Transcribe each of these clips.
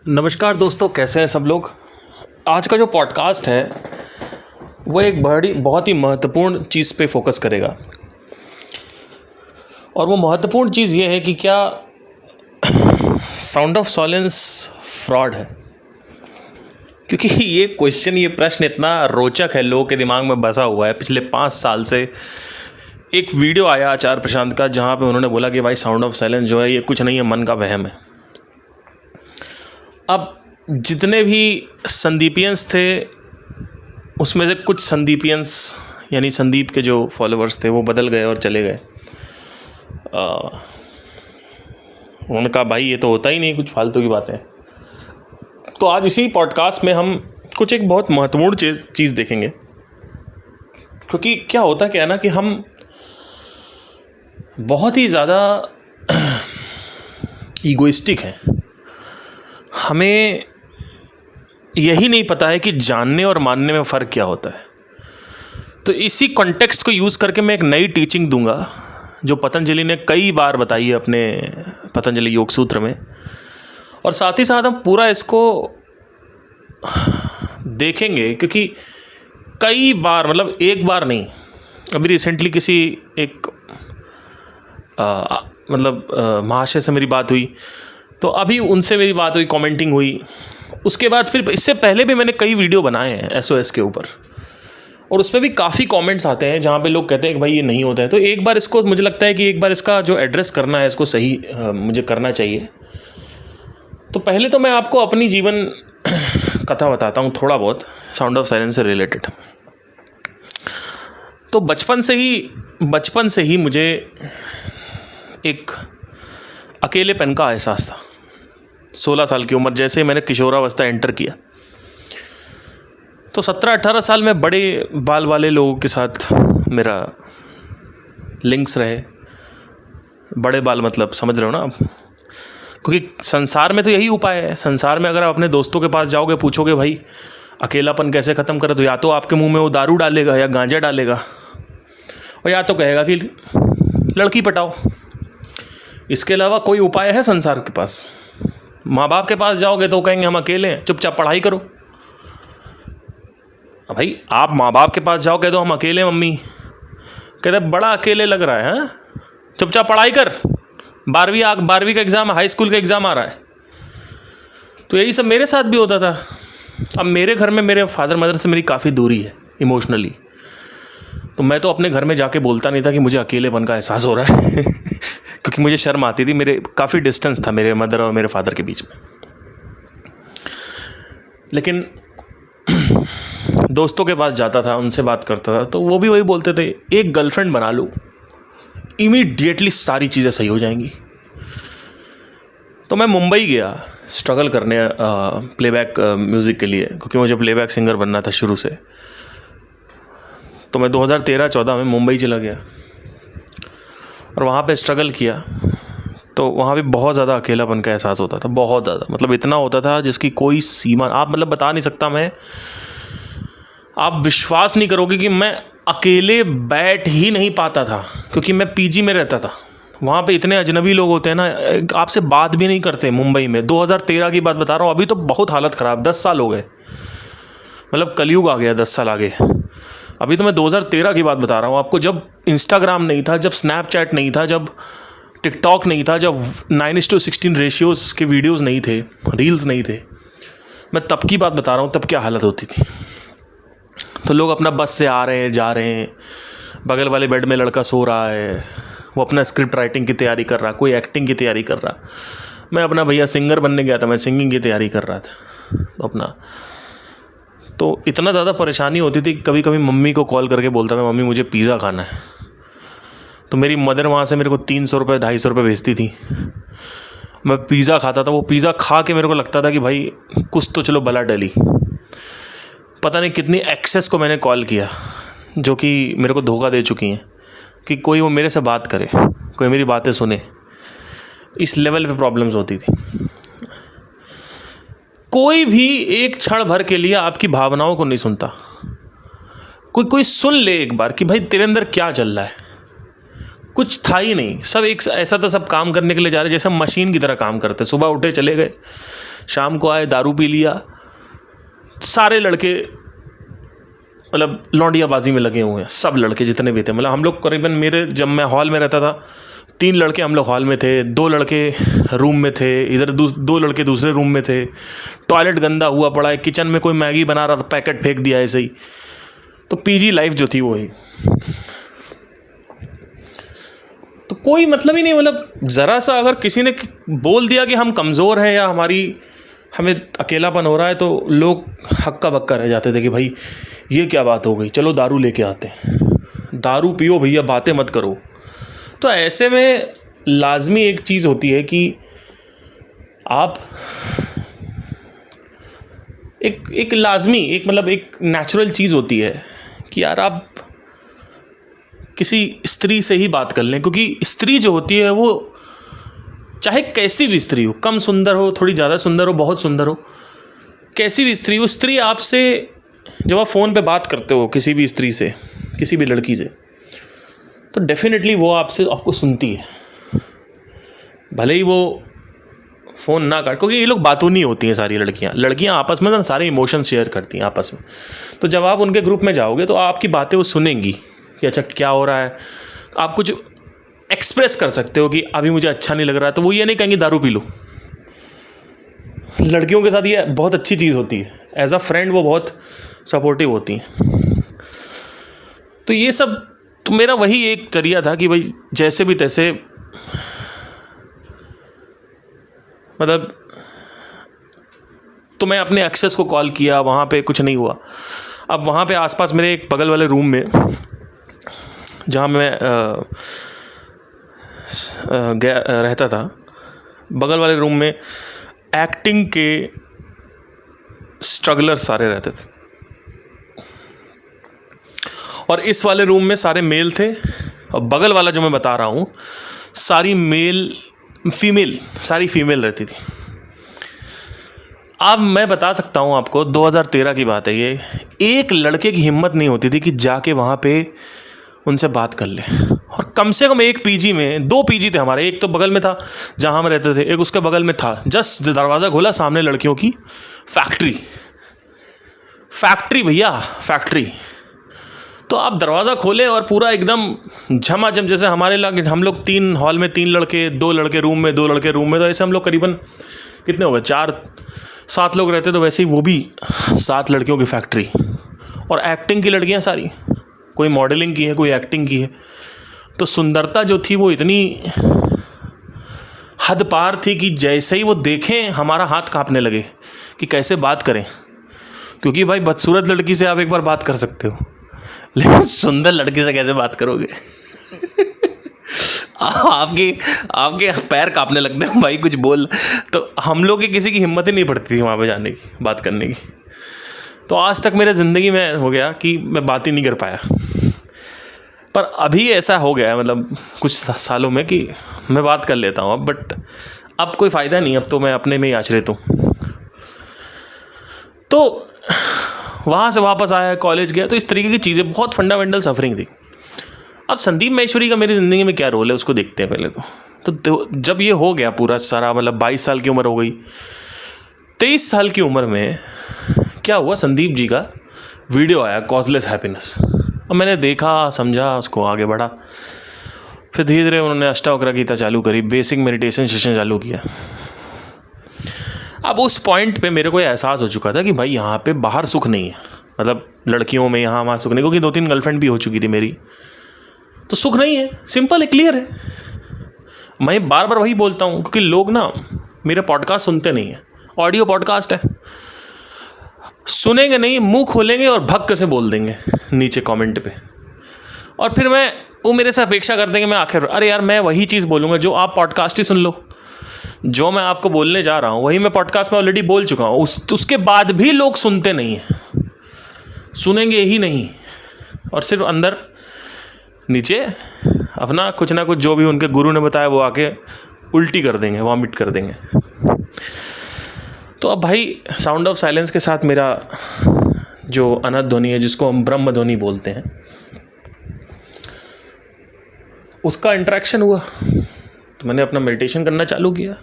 नमस्कार दोस्तों, कैसे हैं सब लोग। आज का जो पॉडकास्ट है वो एक बहुत ही महत्वपूर्ण चीज़ पे फोकस करेगा। और वो महत्वपूर्ण चीज़ ये है कि क्या साउंड ऑफ साइलेंस फ्रॉड है। क्योंकि ये क्वेश्चन, ये प्रश्न इतना रोचक है, लोगों के दिमाग में बसा हुआ है। पिछले 5 साल से एक वीडियो आया आचार्य प्रशांत का, जहाँ पे उन्होंने बोला कि भाई साउंड ऑफ साइलेंस जो है ये कुछ नहीं है, मन का वहम है। अब जितने भी संदीपियंस थे उसमें से कुछ संदीपियंस यानी संदीप के जो फॉलोअर्स थे वो बदल गए और चले गए। उन्होंने कहा भाई ये तो होता ही नहीं, कुछ फालतू की बातें। तो आज इसी पॉडकास्ट में हम कुछ एक बहुत महत्वपूर्ण चीज़ देखेंगे। क्योंकि क्या होता क्या है ना कि हम बहुत ही ज़्यादा ईगोइस्टिक हैं। हमें यही नहीं पता है कि जानने और मानने में फ़र्क क्या होता है। तो इसी कॉन्टेक्स्ट को यूज़ करके मैं एक नई टीचिंग दूंगा जो पतंजलि ने कई बार बताई है अपने पतंजलि योग सूत्र में। और साथ ही साथ हम पूरा इसको देखेंगे, क्योंकि कई बार, मतलब एक बार नहीं, अभी रिसेंटली किसी एक महाशय से मेरी बात हुई, तो अभी उनसे मेरी बात हुई, कमेंटिंग हुई। उसके बाद फिर इससे पहले भी मैंने कई वीडियो बनाए हैं एसओएस के ऊपर, और उसमें भी काफ़ी कमेंट्स आते हैं जहाँ पे लोग कहते हैं कि भाई ये नहीं होता है। तो एक बार इसको, मुझे लगता है कि एक बार इसका जो एड्रेस करना है इसको सही मुझे करना चाहिए। तो पहले तो मैं आपको अपनी जीवन कथा बताता हूँ थोड़ा बहुत साउंड ऑफ साइलेंस से रिलेटेड। तो बचपन से ही मुझे एक अकेलेपन का एहसास था। 16 साल की उम्र जैसे मैंने किशोरावस्था एंटर किया, तो 17-18 साल में बड़े बाल वाले लोगों के साथ मेरा लिंक्स रहे। बड़े बाल मतलब समझ रहे हो ना आप, क्योंकि संसार में तो यही उपाय है। संसार में अगर आप अपने दोस्तों के पास जाओगे, पूछोगे भाई अकेलापन कैसे ख़त्म करें, तो या तो आपके मुंह में वो दारू डालेगा या गांजा डालेगा, और या तो कहेगा कि लड़की पटाओ। इसके अलावा कोई उपाय है संसार के पास? माँ बाप के पास जाओगे तो कहेंगे हम अकेले हैं, चुपचाप पढ़ाई करो। भाई आप माँ बाप के पास जाओगे तो हम अकेले, मम्मी कहते बड़ा अकेले लग रहा है, हाँ चुपचाप पढ़ाई कर, 12वीं का एग्ज़ाम, हाई स्कूल का एग्ज़ाम आ रहा है। तो यही सब मेरे साथ भी होता था। अब मेरे घर में मेरे फादर मदर से मेरी काफ़ी दूरी है इमोशनली, तो मैं तो अपने घर में जाके बोलता नहीं था कि मुझे अकेलेपन का एहसास हो रहा है क्योंकि मुझे शर्म आती थी। मेरे काफ़ी डिस्टेंस था मेरे मदर और मेरे फादर के बीच में। लेकिन दोस्तों के पास जाता था, उनसे बात करता था, तो वो भी वही बोलते थे एक गर्लफ्रेंड बना लो, इमीडिएटली सारी चीज़ें सही हो जाएंगी। तो मैं मुंबई गया स्ट्रगल करने प्लेबैक म्यूज़िक के लिए, क्योंकि मुझे प्लेबैक सिंगर बनना था शुरू से। तो मैं 2013-14 में मुंबई चला गया और वहाँ पे स्ट्रगल किया। तो वहाँ भी बहुत ज़्यादा अकेलापन का एहसास होता था, बहुत ज़्यादा, मतलब इतना होता था जिसकी कोई सीमा आप मतलब बता नहीं सकता मैं। आप विश्वास नहीं करोगे कि मैं अकेले बैठ ही नहीं पाता था, क्योंकि मैं पीजी में रहता था। वहाँ पे इतने अजनबी लोग होते हैं ना, आपसे बात भी नहीं करते। मुंबई में 2013 की बात बता रहा हूँ, अभी तो बहुत हालत ख़राब, 10 साल हो गए, मतलब कलयुग आ गया 10 साल आगे। अभी तो मैं 2013 की बात बता रहा हूँ आपको, जब इंस्टाग्राम नहीं था, जब स्नैपचैट नहीं था, जब टिकटॉक नहीं था, जब 9:16 रेशियोज़ के वीडियोज़ नहीं थे, रील्स नहीं थे। मैं तब की बात बता रहा हूँ, तब क्या हालत होती थी। तो लोग अपना बस से आ रहे हैं, जा रहे हैं, बगल वाले बेड में लड़का सो रहा है, वो अपना स्क्रिप्ट राइटिंग की तैयारी कर रहा, कोई एक्टिंग की तैयारी कर रहा। मैं अपना भैया सिंगर बनने गया था, मैं सिंगिंग की तैयारी कर रहा था। तो अपना तो इतना ज़्यादा परेशानी होती थी, कभी कभी मम्मी को कॉल करके बोलता था मम्मी मुझे पिज़्ज़ा खाना है। तो मेरी मदर वहाँ से मेरे को 300 रुपये 250 रुपये भेजती थी। मैं पिज़्ज़ा खाता था, वो पिज़्ज़ा खा के मेरे को लगता था कि भाई कुछ तो चलो बला टली। पता नहीं कितनी एक्सेस को मैंने कॉल किया जो कि मेरे को धोखा दे चुकी हैं, कि कोई वो मेरे से बात करे, कोई मेरी बातें सुने। इस लेवल पे प्रॉब्लम्स होती थी। कोई भी एक क्षण भर के लिए आपकी भावनाओं को नहीं सुनता। कोई सुन ले एक बार कि भाई तेरे अंदर क्या चल रहा है। कुछ था ही नहीं, सब एक ऐसा था, सब काम करने के लिए जा रहे, जैसे मशीन की तरह काम करते। सुबह उठे चले गए, शाम को आए, दारू पी लिया, सारे लड़के मतलब लौंडियाबाजी में लगे हुए हैं, सब लड़के जितने भी थे। मतलब हम लोग करीबन, मेरे जब मैं हॉल में रहता था 3 लड़के हम लोग हॉल में थे, 2 लड़के रूम में थे, इधर 2 लड़के दूसरे रूम में थे। टॉयलेट गंदा हुआ पड़ा है, किचन में कोई मैगी बना रहा था, पैकेट फेंक दिया ऐसे ही। तो पीजी लाइफ जो थी वो ही, तो कोई मतलब ही नहीं। मतलब ज़रा सा अगर किसी ने बोल दिया कि हम कमज़ोर हैं या हमें अकेलापन हो रहा है, तो लोग हक्का बक्का रह जाते थे कि भाई ये क्या बात हो गई, चलो दारू लेके आते हैं, दारू पियो भैया, बातें मत करो। तो ऐसे में लाजमी एक चीज़ होती है कि आप एक लाजमी एक मतलब एक नेचुरल चीज़ होती है कि यार आप किसी स्त्री से ही बात कर लें, क्योंकि स्त्री जो होती है वो चाहे कैसी भी स्त्री हो, कम सुंदर हो, थोड़ी ज़्यादा सुंदर हो, बहुत सुंदर हो, कैसी भी स्त्री हो, स्त्री आपसे जब आप फ़ोन पे बात करते हो किसी भी स्त्री से, किसी भी लड़की से, तो डेफिनेटली वो आपको सुनती है, भले ही वो फ़ोन ना काट, क्योंकि ये लोग बातों नहीं होती हैं सारी लड़कियां आपस में ना सारे इमोशन शेयर करती हैं आपस में। तो जब आप उनके ग्रुप में जाओगे तो आपकी बातें वो सुनेंगी कि अच्छा क्या हो रहा है, आप कुछ एक्सप्रेस कर सकते हो कि अभी मुझे अच्छा नहीं लग रहा है, तो वो ये नहीं कहेंगे दारू पी लो। लड़कियों के साथ ये बहुत अच्छी चीज़ होती है, एज अ फ्रेंड वो बहुत सपोर्टिव होती हैं। तो ये सब, तो मेरा वही एक जरिया था कि भाई जैसे भी तैसे, मतलब तो मैं अपने एक्सेस को कॉल किया, वहाँ पे कुछ नहीं हुआ। अब वहाँ पे आसपास मेरे एक बगल वाले रूम में, जहाँ मैं रहता था, बगल वाले रूम में एक्टिंग के स्ट्रगलर सारे रहते थे, और इस वाले रूम में सारे मेल थे, और बगल वाला जो मैं बता रहा हूँ सारी फीमेल रहती थी। अब मैं बता सकता हूँ आपको, 2013 की बात है ये, एक लड़के की हिम्मत नहीं होती थी कि जाके वहाँ पे उनसे बात कर ले। और कम से कम एक पीजी में, 2 पीजी थे हमारे, एक तो बगल में था जहाँ हम रहते थे, एक उसके बगल में था। जस्ट दरवाज़ा खोला, सामने लड़कियों की फैक्ट्री भैया, फैक्ट्री। तो आप दरवाज़ा खोले और पूरा एकदम झमाझम, जैसे हमारे हम लोग 3 हॉल में 3 लड़के, 2 लड़के रूम में, 2 लड़के रूम में, तो ऐसे हम लोग करीबन कितने हो गए, 4-7 लोग रहते। तो वैसे ही वो भी 7 लड़कियों की फैक्ट्री, और एक्टिंग की लड़कियां सारी, कोई मॉडलिंग की है, कोई एक्टिंग की है। तो सुंदरता जो थी वो इतनी हद पार थी कि जैसे ही वो देखें हमारा हाथ कांपने लगे कि कैसे बात करें, क्योंकि भाई बदसूरत लड़की से आप एक बार बात कर सकते हो, लेकिन सुंदर लड़की से कैसे बात करोगे? आपके पैर कांपने लगते हैं भाई, कुछ बोल। तो हम लोग की किसी की हिम्मत ही नहीं पड़ती थी वहाँ पे जाने की, बात करने की। तो आज तक मेरे ज़िंदगी में हो गया कि मैं बात ही नहीं कर पाया। पर अभी ऐसा हो गया है, मतलब कुछ सालों में, कि मैं बात कर लेता हूँ अब, बट अब कोई फ़ायदा नहीं, अब तो मैं अपने में ही आश्रित हूँ। तो वहाँ से वापस आया, कॉलेज गया, तो इस तरीके की चीज़ें, बहुत फंडामेंटल सफरिंग थी। अब संदीप महेश्वरी का मेरी ज़िंदगी में क्या रोल है उसको देखते हैं पहले तो जब ये हो गया पूरा सारा, मतलब 22 साल की उम्र हो गई, 23 साल की उम्र में क्या हुआ, संदीप जी का वीडियो आया कॉजलेस हैप्पीनेस, और मैंने देखा, समझा, उसको आगे बढ़ा। फिर धीरे धीरे उन्होंने अष्टावक्र गीता चालू करी, बेसिक मेडिटेशन सेशन चालू किया। अब उस पॉइंट पे मेरे को एहसास हो चुका था कि भाई यहाँ पे बाहर सुख नहीं है, मतलब लड़कियों में यहाँ वहाँ सुख नहीं, क्योंकि 2-3 गर्लफ्रेंड भी हो चुकी थी मेरी, तो सुख नहीं है, सिंपल है, क्लियर है। मैं बार बार वही बोलता हूँ, क्योंकि लोग ना मेरे पॉडकास्ट सुनते नहीं हैं, ऑडियो पॉडकास्ट है, सुनेंगे नहीं, मुंह खोलेंगे और भक्क से बोल देंगे नीचे कमेंट पे, और फिर वो मेरे से अपेक्षा करते हैं कि मैं आखिर, अरे यार मैं वही चीज़ बोलूँगा जो आप पॉडकास्ट ही सुन लो, जो मैं आपको बोलने जा रहा हूँ वही मैं पॉडकास्ट में ऑलरेडी बोल चुका हूँ। उसके बाद भी लोग सुनते नहीं हैं, सुनेंगे ही नहीं, और सिर्फ अंदर नीचे अपना कुछ ना कुछ जो भी उनके गुरु ने बताया वो आके उल्टी कर देंगे, वॉमिट कर देंगे। तो अब भाई साउंड ऑफ साइलेंस के साथ मेरा जो अनंत ध्वनि है, जिसको हम ब्रह्म ध्वनि बोलते हैं, उसका इंटरेक्शन हुआ, तो मैंने अपना मेडिटेशन करना चालू किया।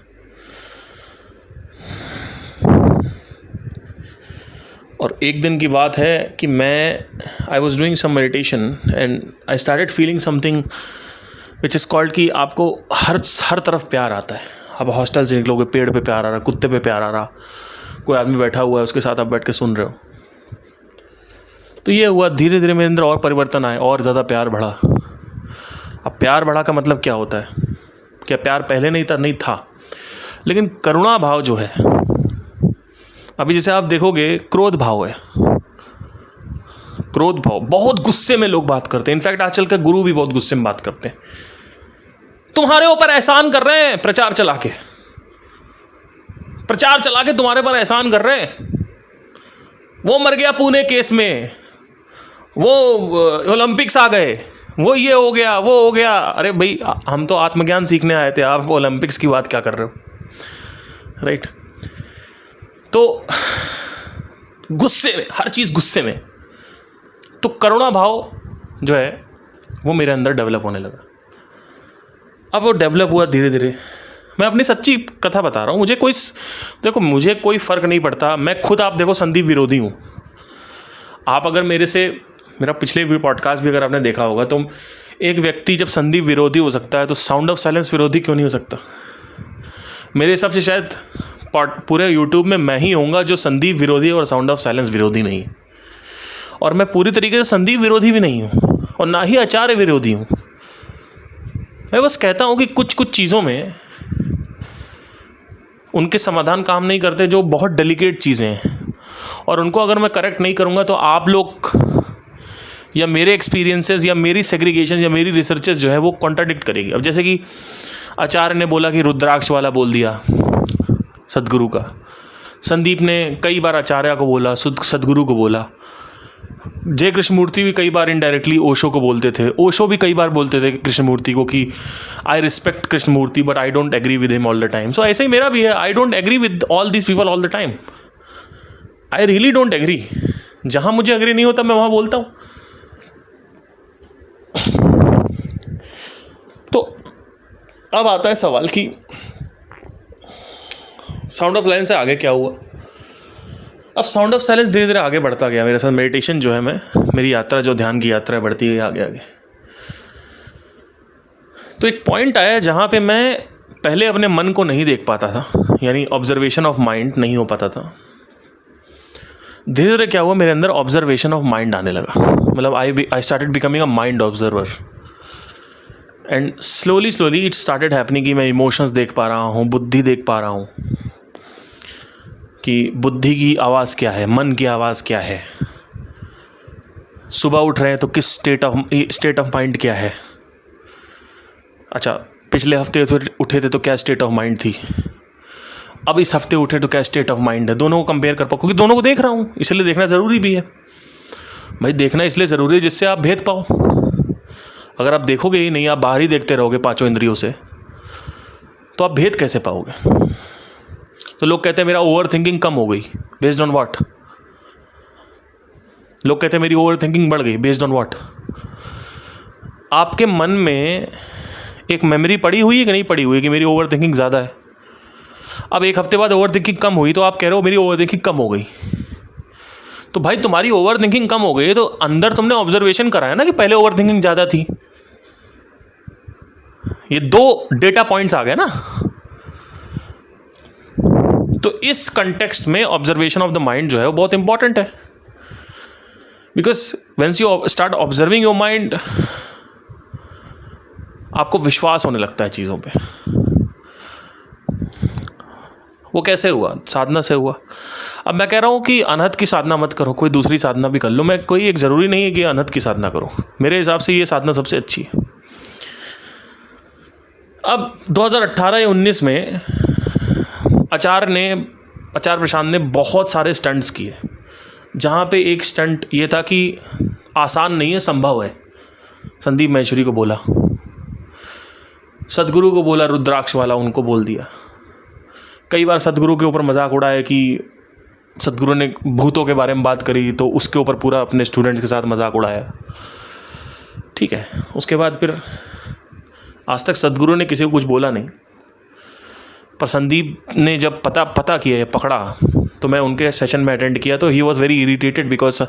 और एक दिन की बात है कि I was doing some meditation and I started feeling something which is called कि आपको हर तरफ प्यार आता है। आप हॉस्टल से निकलोगे, पेड़ पे प्यार आ रहा, कुत्ते पे प्यार आ रहा, कोई आदमी बैठा हुआ है उसके साथ आप बैठ के सुन रहे हो। तो ये हुआ, धीरे धीरे मेरे अंदर और परिवर्तन आए, और ज़्यादा प्यार बढ़ा। अब प्यार बढ़ा का मतलब क्या होता है? क्या प्यार पहले नहीं था, लेकिन करुणा भाव जो है, अभी जैसे आप देखोगे क्रोध भाव है, क्रोध भाव बहुत गुस्से में लोग बात करते हैं। इनफैक्ट आजकल के गुरु भी बहुत गुस्से में बात करते हैं। तुम्हारे ऊपर एहसान कर रहे हैं, प्रचार चला के तुम्हारे पर एहसान कर रहे हैं। वो मर गया पुणे केस में, वो ओलंपिक्स आ गए, वो ये हो गया, वो हो गया। अरे भाई, हम तो आत्मज्ञान सीखने आए थे, आप ओलंपिक्स की बात क्या कर रहे हो? राइट? तो गुस्से में, हर चीज़ गुस्से में। तो करुणा भाव जो है वो मेरे अंदर डेवलप होने लगा। अब वो डेवलप हुआ धीरे धीरे। मैं अपनी सच्ची कथा बता रहा हूँ। मुझे कोई फ़र्क नहीं पड़ता। मैं खुद, आप देखो, संदीप विरोधी हूँ। आप अगर मेरा पिछले भी पॉडकास्ट भी अगर आपने देखा होगा, तो एक व्यक्ति जब संदीप विरोधी हो सकता है तो साउंड ऑफ साइलेंस विरोधी क्यों नहीं हो सकता? मेरे हिसाब से शायद पूरे यूट्यूब में मैं ही होऊंगा जो संदीप विरोधी और साउंड ऑफ साइलेंस विरोधी नहीं है। और मैं पूरी तरीके से संदीप विरोधी भी नहीं हूँ और ना ही आचार्य विरोधी हूँ। मैं बस कहता हूँ कि कुछ चीज़ों में उनके समाधान काम नहीं करते, जो बहुत डेलिकेट चीज़ें हैं, और उनको अगर मैं करेक्ट नहीं करूँगा तो आप लोग या मेरे एक्सपीरियंसेस या मेरी सेग्रीगेशन या मेरी रिसर्चेस जो है वो कॉन्ट्राडिक्ट करेगी। अब जैसे कि आचार्य ने बोला कि रुद्राक्ष वाला बोल दिया सदगुरु का, संदीप ने कई बार आचार्य को बोला, सदगुरु को बोला, जय कृष्णमूर्ति भी कई बार इनडायरेक्टली ओशो को बोलते थे, ओशो भी कई बार बोलते थे कृष्णमूर्ति को कि I respect Krishnamurti but I don't agree with him all the time. So ऐसे ही मेरा भी है, I don't agree with all this people all the time. I really don't agree. जहाँ मुझे एग्री नहीं होता मैं वहाँ बोलता हूँ। तो अब आता है सवाल कि साउंड ऑफ साइलेंस से आगे क्या हुआ? अब साउंड ऑफ साइलेंस धीरे धीरे आगे बढ़ता गया मेरे साथ। मेडिटेशन जो है, मेरी यात्रा जो ध्यान की यात्रा बढ़ती गई आगे। तो एक पॉइंट आया जहाँ पे मैं पहले अपने मन को नहीं देख पाता था, यानी ऑब्जर्वेशन ऑफ माइंड नहीं हो पाता था। धीरे धीरे क्या हुआ, मेरे अंदर ऑब्जर्वेशन ऑफ माइंड आने लगा। मतलब I started becoming a mind observer and slowly it started happening कि मैं इमोशंस देख पा रहा हूँ, बुद्धि देख पा रहा हूँ कि बुद्धि की आवाज़ क्या है, मन की आवाज़ क्या है, सुबह उठ रहे हैं तो किस स्टेट ऑफ माइंड क्या है। अच्छा, पिछले हफ्ते उठे थे तो क्या स्टेट ऑफ माइंड थी, अब इस हफ्ते उठे तो क्या स्टेट ऑफ माइंड है। दोनों को कंपेयर कर पाओ, क्योंकि दोनों को देख रहा हूँ, इसलिए देखना ज़रूरी भी है। भाई देखना इसलिए ज़रूरी है जिससे आप भेद पाओ। अगर आप देखोगे ही नहीं, आप बाहर ही देखते रहोगे पांचों इंद्रियों से, तो आप भेद कैसे पाओगे? तो लोग कहते हैं मेरा ओवर थिंकिंग कम हो गई, बेस्ड ऑन व्हाट? लोग कहते हैं मेरी ओवर थिंकिंग बढ़ गई, बेस्ड ऑन व्हाट? आपके मन में एक मेमोरी पड़ी हुई है कि नहीं पड़ी हुई है कि मेरी ओवर थिंकिंग ज़्यादा है? अब एक हफ्ते बाद ओवर थिंकिंग कम हुई तो आप कह रहे हो मेरी ओवर थिंकिंग कम हो गई। तो भाई तुम्हारी ओवर थिंकिंग कम हो गई तो अंदर तुमने ऑब्जर्वेशन करा है ना कि पहले ओवर थिंकिंग ज़्यादा थी। ये दो डेटा पॉइंट्स आ गए ना। तो इस कंटेक्स्ट में ऑब्जर्वेशन ऑफ द माइंड जो है वो बहुत इंपॉर्टेंट है, because whence you start observing your mind, आपको विश्वास होने लगता है चीज़ों पे। वो कैसे हुआ? साधना से हुआ। अब मैं कह रहा हूँ कि अनहद की साधना मत करो, कोई दूसरी साधना भी कर लो। मैं कोई एक ज़रूरी नहीं है कि अनहद की साधना करो, मेरे हिसाब से ये साधना सबसे अच्छी है। अब 2018 या 19 में आचार्य प्रशांत ने बहुत सारे स्टंट्स किए, जहाँ पे एक स्टंट ये था कि आसान नहीं है, संभव है। संदीप महेश्वरी को बोला, सदगुरु को बोला, रुद्राक्ष वाला उनको बोल दिया। कई बार सदगुरु के ऊपर मजाक उड़ाया कि सदगुरु ने भूतों के बारे में बात करी तो उसके ऊपर पूरा अपने स्टूडेंट्स के साथ मजाक उड़ाया। ठीक है, उसके बाद फिर आज तक सदगुरु ने किसी को कुछ बोला नहीं, पर संदीप ने जब पता किया, पकड़ा तो मैं उनके सेशन में अटेंड किया, तो he was very irritated because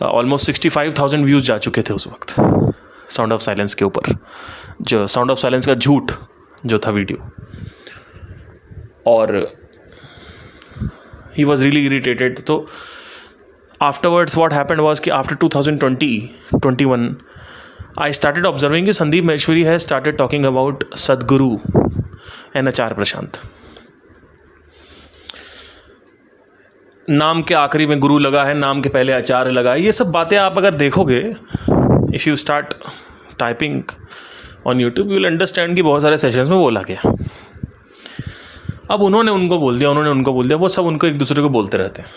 almost 65,000 views जा चुके थे उस वक्त साउंड ऑफ साइलेंस के ऊपर, जो साउंड ऑफ साइलेंस का झूठ जो था वीडियो। और ही वॉज रियली इरीटेटेड। तो आफ्टरवर्ड्स व्हाट हैपेंड वाज कि आफ्टर 2021 आई स्टार्टेड ऑब्जर्विंग कि Sandeep Maheshwari has started talking about सदगुरु एंड आचार्य प्रशांत। नाम के आखिरी में गुरु लगा है, नाम के पहले आचार्य लगा है। ये सब बातें आप अगर देखोगे, if you start typing on YouTube, you will understand कि बहुत सारे सेशंस में बोला गया। अब उन्होंने उनको बोल दिया, उन्होंने उनको बोल दिया, वो सब उनको एक दूसरे को बोलते रहते हैं,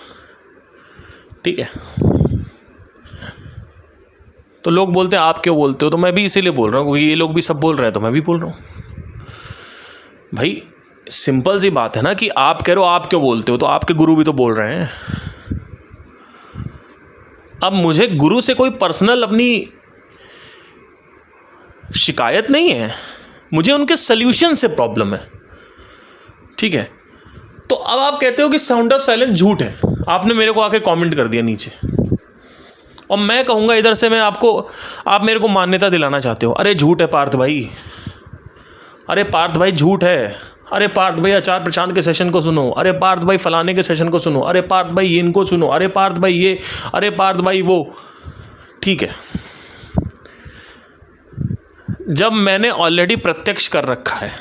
ठीक है। तो लोग बोलते हैं आप क्यों बोलते हो, तो मैं भी इसीलिए बोल रहा हूँ क्योंकि ये लोग भी सब बोल रहे हैं तो मैं भी बोल रहा हूँ। भाई सिंपल सी बात है ना कि आप कह रहे हो आप क्यों बोलते हो, तो आपके गुरु भी तो बोल रहे हैं। अब मुझे गुरु से कोई पर्सनल अपनी शिकायत नहीं है, मुझे उनके सल्यूशन से प्रॉब्लम है, ठीक है। तो अब आप कहते हो कि साउंड ऑफ साइलेंस झूठ है, आपने मेरे को आके कमेंट कर दिया नीचे, और मैं कहूँगा इधर से मैं आपको, आप मेरे को मान्यता दिलाना चाहते हो। अरे झूठ है पार्थ भाई, अरे पार्थ भाई झूठ है, अरे पार्थ भाई आचार्य प्रशांत के सेशन को सुनो, अरे पार्थ भाई फलाने के सेशन को सुनो, अरे पार्थ भाई इनको सुनो, अरे पार्थ भाई ये, अरे पार्थ भाई वो, ठीक है। जब मैंने ऑलरेडी प्रत्यक्ष कर रखा है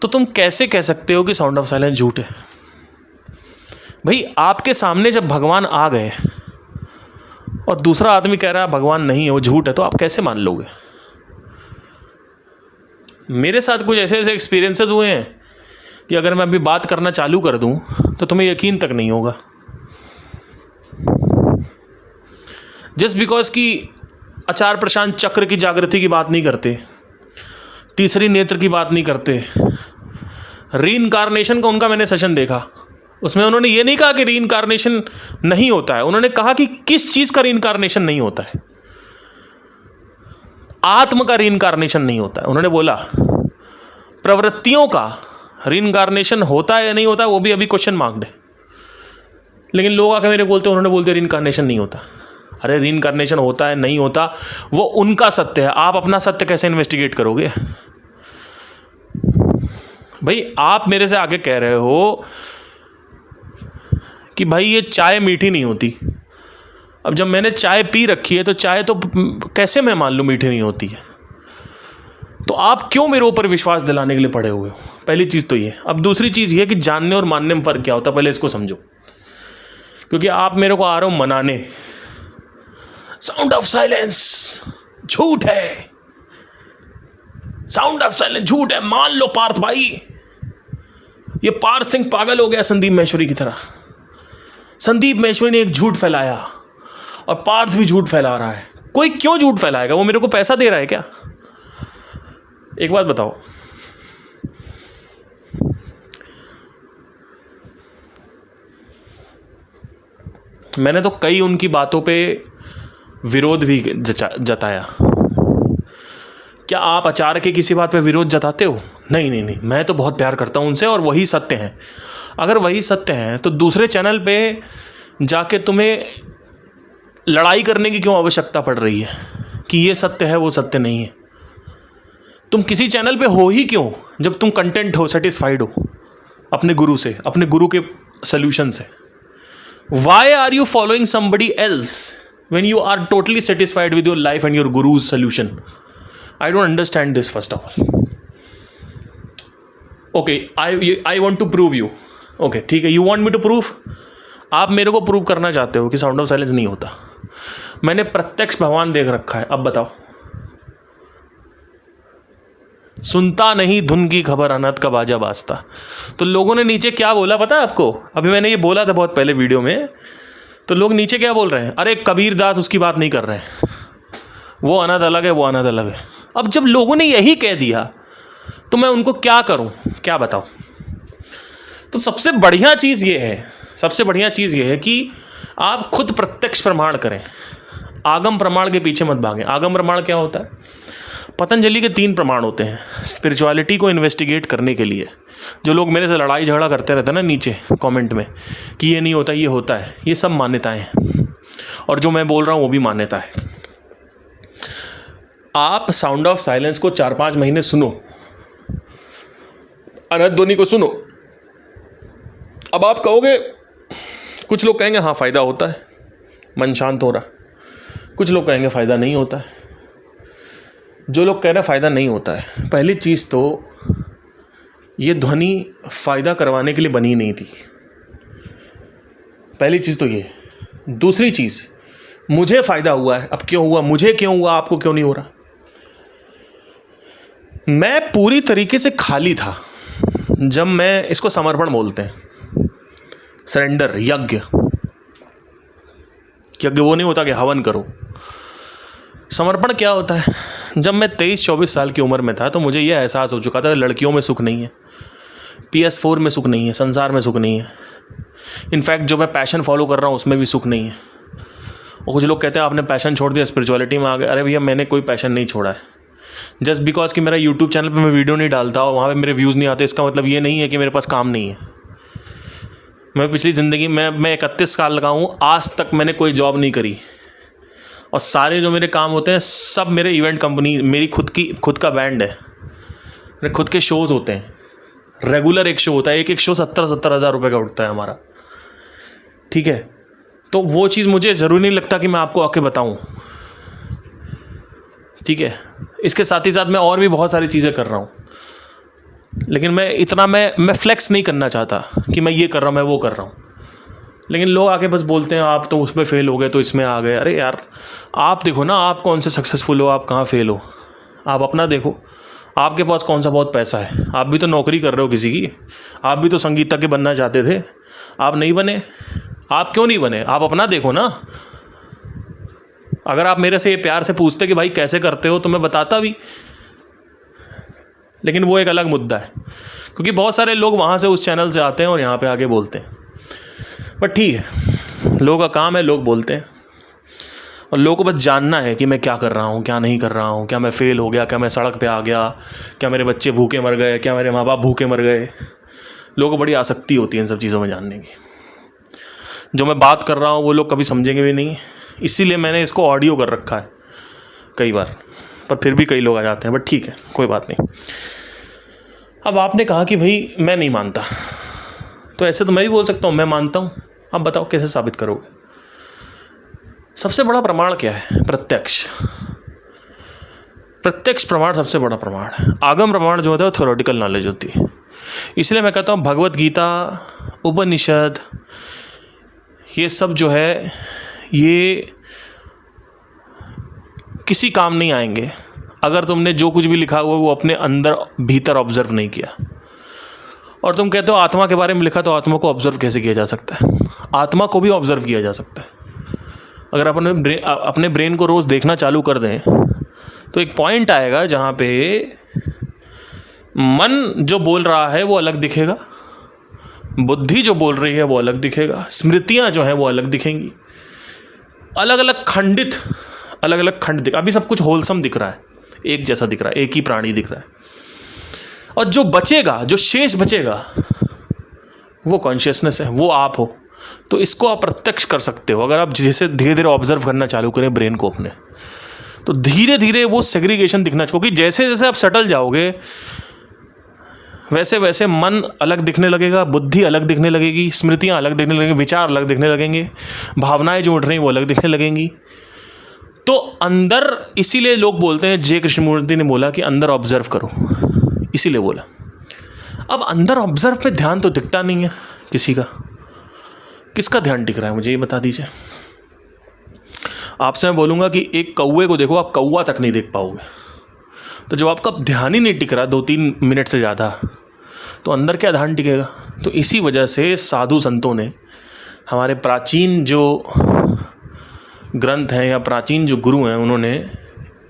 तो तुम कैसे कह सकते हो कि साउंड ऑफ साइलेंस झूठ है? भाई आपके सामने जब भगवान आ गए और दूसरा आदमी कह रहा है भगवान नहीं है, वो झूठ है, तो आप कैसे मान लोगे? मेरे साथ कुछ ऐसे ऐसे एक्सपीरियंसेस हुए हैं कि अगर मैं अभी बात करना चालू कर दूं तो तुम्हें यकीन तक नहीं होगा। जस्ट बिकॉज कि आचार्य प्रशांत चक्र की जागृति की बात नहीं करते, तीसरी नेत्र की बात नहीं करते, रीइंकार्नेशन का उनका मैंने सेशन देखा, उसमें उन्होंने ये नहीं कहा कि रीइंकार्नेशन नहीं होता है, उन्होंने कहा कि किस चीज़ का रीइंकार्नेशन नहीं होता है। आत्म का रीइंकार्नेशन नहीं होता है। उन्होंने बोला प्रवृत्तियों का रीइंकार्नेशन होता है या नहीं होता है, वो भी अभी क्वेश्चन मार्क्ड है। लेकिन लोग आके मेरे बोलते, उन्होंने बोलते रीइंकार्नेशन नहीं होता। अरे रीइंकार्नेशन होता है नहीं होता वो उनका सत्य है, आप अपना सत्य कैसे इन्वेस्टिगेट करोगे? भाई आप मेरे से आगे कह रहे हो कि भाई ये चाय मीठी नहीं होती। अब जब मैंने चाय पी रखी है तो चाय तो कैसे मैं मान लूँ मीठी नहीं होती है? तो आप क्यों मेरे ऊपर विश्वास दिलाने के लिए पड़े हुए हो? पहली चीज़ तो ये। अब दूसरी चीज़ ये कि जानने और मानने में फ़र्क क्या होता है, पहले इसको समझो। क्योंकि आप मेरे को आ रहे हो मनाने, साउंड ऑफ साइलेंस झूठ है, साउंड ऑफ साइलेंस झूठ है, मान लो पार्थ भाई। ये पार्थ सिंह पागल हो गया संदीप माहेश्वरी की तरह। संदीप माहेश्वरी ने एक झूठ फैलाया और पार्थ भी झूठ फैला रहा है। कोई क्यों झूठ फैलाएगा? वो मेरे को पैसा दे रहा है क्या? एक बात बताओ, मैंने तो कई उनकी बातों पे विरोध भी जताया। क्या आप आचार्य के किसी बात पे विरोध जताते हो? नहीं नहीं नहीं, मैं तो बहुत प्यार करता हूँ उनसे और वही सत्य हैं। अगर वही सत्य हैं तो दूसरे चैनल पे जाके तुम्हें लड़ाई करने की क्यों आवश्यकता पड़ रही है कि ये सत्य है वो सत्य नहीं है? तुम किसी चैनल पे हो ही क्यों जब तुम कंटेंट हो, सेटिस्फाइड हो अपने गुरु से, अपने गुरु के सोल्यूशन से? Why are you following somebody else when you are totally satisfied with your life and your guru's solution? I don't understand this first of all. Okay, I want to prove you. Okay, ठीक है, you want me to prove? आप मेरे को prove करना चाहते हो कि sound of silence नहीं होता। मैंने प्रत्यक्ष भगवान देख रखा है। अब बताओ, सुनता नहीं धुन की खबर अनहद का बाजा बाजता। तो लोगों ने नीचे क्या बोला पता है आपको? अभी मैंने ये बोला था बहुत पहले वीडियो में, तो लोग नीचे क्या बोल रहे हैं? अरे कबीर दास उसकी बात नहीं कर रहे हैं, वो अनहद अलग है, वो अनहद अलग है। अब जब लोगों ने यही कह दिया तो मैं उनको क्या करूं, क्या बताऊं? तो सबसे बढ़िया चीज़ ये है कि आप खुद प्रत्यक्ष प्रमाण करें, आगम प्रमाण के पीछे मत भागें। आगम प्रमाण क्या होता है? पतंजलि के 3 प्रमाण होते हैं स्पिरिचुअलिटी को इन्वेस्टिगेट करने के लिए। जो लोग मेरे से लड़ाई झगड़ा करते रहते हैं ना नीचे कमेंट में कि ये नहीं होता, ये होता है, ये सब मान्यताएं हैं, और जो मैं बोल रहा हूँ वो भी मान्यता है। आप साउंड ऑफ साइलेंस को 4-5 महीने सुनो, अनंत ध्वनि को सुनो। अब आप कहोगे, कुछ लोग कहेंगे हाँ फ़ायदा होता है, मन शांत हो रहा, कुछ लोग कहेंगे फ़ायदा नहीं होता है। जो लोग कह रहे हैं फ़ायदा नहीं होता है, पहली चीज़ तो ये ध्वनि फ़ायदा करवाने के लिए बनी नहीं थी, पहली चीज़ तो ये। दूसरी चीज़, मुझे फ़ायदा हुआ है, अब क्यों हुआ, मुझे क्यों हुआ, आपको क्यों नहीं हो रहा। मैं पूरी तरीके से खाली था जब मैं, इसको समर्पण बोलते हैं, सरेंडर, यज्ञ वो नहीं होता कि हवन करो। समर्पण क्या होता है, जब मैं 23-24 साल की उम्र में था तो मुझे यह एहसास हो चुका था लड़कियों में सुख नहीं है, PS4 में सुख नहीं है, संसार में सुख नहीं है, इनफैक्ट जो मैं पैशन फॉलो कर रहा हूँ उसमें भी सुख नहीं है। और कुछ लोग कहते हैं आपने पैशन छोड़ दिया, स्पिरिचुअलिटी में आ गए। अरे भैया, मैंने कोई पैशन नहीं छोड़ा है। जस्ट बिकॉज कि मेरा यूट्यूब चैनल पे मैं वीडियो नहीं डालता और वहाँ पे मेरे व्यूज़ नहीं आते, इसका मतलब ये नहीं है कि मेरे पास काम नहीं है। मैं पिछली ज़िंदगी में, मैं 31 साल लगा हूँ, आज तक मैंने कोई जॉब नहीं करी, और सारे जो मेरे काम होते हैं सब मेरे इवेंट कंपनी, मेरी खुद का बैंड है, मेरे खुद के शोज़ होते हैं, रेगुलर एक शो होता है, एक शो 70-70 हज़ार रुपये का उठता है हमारा, ठीक है। तो वो चीज़ मुझे ज़रूरी नहीं लगता कि मैं आपको आके बताऊँ, ठीक है। इसके साथ ही साथ मैं और भी बहुत सारी चीज़ें कर रहा हूँ, लेकिन मैं फ्लेक्स नहीं करना चाहता कि मैं ये कर रहा हूँ, मैं वो कर रहा हूँ। लेकिन लोग आके बस बोलते हैं आप तो उसमें फ़ेल हो गए तो इसमें आ गए। अरे यार, आप देखो ना, आप कौन से सक्सेसफुल हो, आप कहाँ फ़ेल हो, आप अपना देखो, आपके पास कौन सा बहुत पैसा है। आप भी तो नौकरी कर रहे हो किसी की, आप भी तो संगीतज्ञ बनना चाहते थे, आप नहीं बने। आप क्यों नहीं बने, आप अपना देखो ना। अगर आप मेरे से ये प्यार से पूछते कि भाई कैसे करते हो तो मैं बताता भी, लेकिन वो एक अलग मुद्दा है, क्योंकि बहुत सारे लोग वहाँ से उस चैनल से आते हैं और यहाँ पे आके बोलते हैं। बट ठीक है, लोगों का काम है, लोग बोलते हैं, और लोगों को बस जानना है कि मैं क्या कर रहा हूँ, क्या नहीं कर रहा हूँ, क्या मैं फ़ेल हो गया, क्या मैं सड़क पे आ गया, क्या मेरे बच्चे भूखे मर गए, क्या मेरे माँ बाप भूखे मर गए। लोगों को बड़ी आसक्ति होती है इन सब चीज़ों में जानने की। जो मैं बात कर रहा हूँ वो लोग कभी समझेंगे भी नहीं, इसीलिए मैंने इसको ऑडियो कर रखा है कई बार, पर फिर भी कई लोग आ जाते हैं। बट ठीक है, कोई बात नहीं। अब आपने कहा कि भाई मैं नहीं मानता, तो ऐसे तो मैं भी बोल सकता हूँ मैं मानता हूँ। अब बताओ कैसे साबित करोगे। सबसे बड़ा प्रमाण क्या है? प्रत्यक्ष प्रमाण सबसे बड़ा प्रमाण है। आगम प्रमाण जो होता है वो थ्योरेटिकल नॉलेज होती है। इसलिए मैं कहता हूँ भगवत गीता, उपनिषद, ये सब जो है ये किसी काम नहीं आएंगे अगर तुमने जो कुछ भी लिखा हुआ वो अपने अंदर भीतर ऑब्जर्व नहीं किया। और तुम कहते हो आत्मा के बारे में लिखा, तो आत्मा को ऑब्जर्व कैसे किया जा सकता है? आत्मा को भी ऑब्जर्व किया जा सकता है। अगर अपने ब्रेन को रोज़ देखना चालू कर दें तो एक पॉइंट आएगा जहाँ पे मन जो बोल रहा है वो अलग दिखेगा, बुद्धि जो बोल रही है वो अलग दिखेगा, स्मृतियाँ जो हैं वो अलग दिखेंगी, अलग अलग खंड दिख। अभी सब कुछ होलसम दिख रहा है, एक जैसा दिख रहा है, एक ही प्राणी दिख रहा है, और जो बचेगा, जो शेष बचेगा वो कॉन्शियसनेस है, वो आप हो। तो इसको आप प्रत्यक्ष कर सकते हो अगर आप जैसे धीरे धीरे ऑब्जर्व करना चालू करें ब्रेन को अपने, तो धीरे धीरे वो सेग्रीगेशन दिखना चाहिए। क्योंकि जैसे जैसे आप सेटल जाओगे वैसे वैसे मन अलग दिखने लगेगा, बुद्धि अलग दिखने लगेगी, स्मृतियाँ अलग दिखने लगेंगी, विचार अलग दिखने लगेंगे, भावनाएं जो उठ रही हैं वो अलग दिखने लगेंगी। तो अंदर, इसीलिए लोग बोलते हैं, जे कृष्णमूर्ति ने बोला कि अंदर ऑब्जर्व करो, इसीलिए बोला। अब अंदर ऑब्जर्व पे ध्यान तो दिखता नहीं है किसी का। किसका ध्यान टिक रहा है मुझे ये बता दीजिए। आपसे मैं बोलूँगा कि एक कौवे को देखो, आप कौवा तक नहीं देख पाओगे। तो जब आपका ध्यान ही नहीं टिक रहा 2-3 मिनट से ज़्यादा, तो अंदर क्या ध्यान टिकेगा? तो इसी वजह से साधु संतों ने, हमारे प्राचीन जो ग्रंथ हैं या प्राचीन जो गुरु हैं, उन्होंने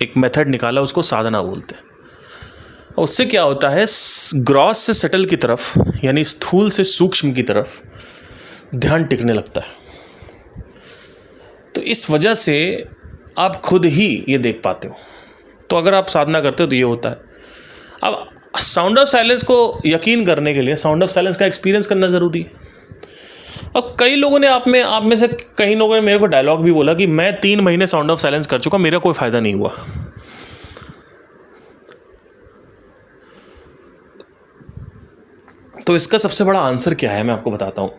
एक मेथड निकाला, उसको साधना बोलते हैं। और उससे क्या होता है, ग्रॉस से सटल की तरफ, यानी स्थूल से सूक्ष्म की तरफ ध्यान टिकने लगता है। तो इस वजह से आप खुद ही ये देख पाते हो तो अगर आप साधना करते हो तो ये होता है। अब साउंड ऑफ साइलेंस को यकीन करने के लिए साउंड ऑफ साइलेंस का एक्सपीरियंस करना ज़रूरी है। अब कई लोगों ने आप में से कई लोगों ने मेरे को डायलॉग भी बोला कि मैं 3 महीने साउंड ऑफ साइलेंस कर चुका, मेरा कोई फ़ायदा नहीं हुआ। तो इसका सबसे बड़ा आंसर क्या है मैं आपको बताता हूँ।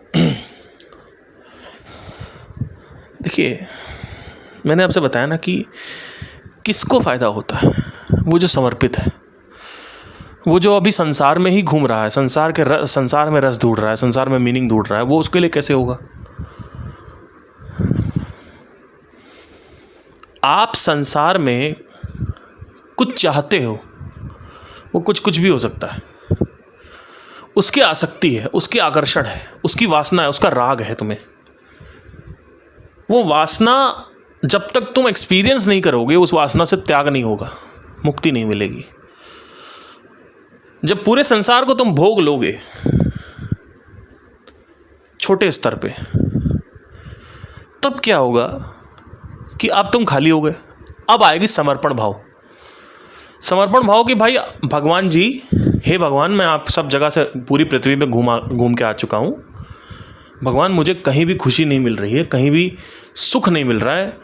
देखिए, मैंने आपसे बताया ना कि किसको फ़ायदा होता है, वो जो समर्पित है, वो जो अभी संसार में ही घूम रहा है, संसार में रस ढूंढ रहा है, संसार में मीनिंग ढूंढ रहा है, वो उसके लिए कैसे होगा। आप संसार में कुछ चाहते हो, वो कुछ भी हो सकता है, उसकी आसक्ति है, उसकी आकर्षण है, उसकी वासना है, उसका राग है तुम्हें। वो वासना जब तक तुम एक्सपीरियंस नहीं करोगे, उस वासना से त्याग नहीं होगा, मुक्ति नहीं मिलेगी। जब पूरे संसार को तुम भोग लोगे छोटे स्तर पे, तब क्या होगा कि अब तुम खाली हो गए। अब आएगी समर्पण भाव। समर्पण भाव कि भाई भगवान जी, हे भगवान, मैं आप सब जगह से पूरी पृथ्वी पे घूम के आ चुका हूँ। भगवान, मुझे कहीं भी खुशी नहीं मिल रही है, कहीं भी सुख नहीं मिल रहा है,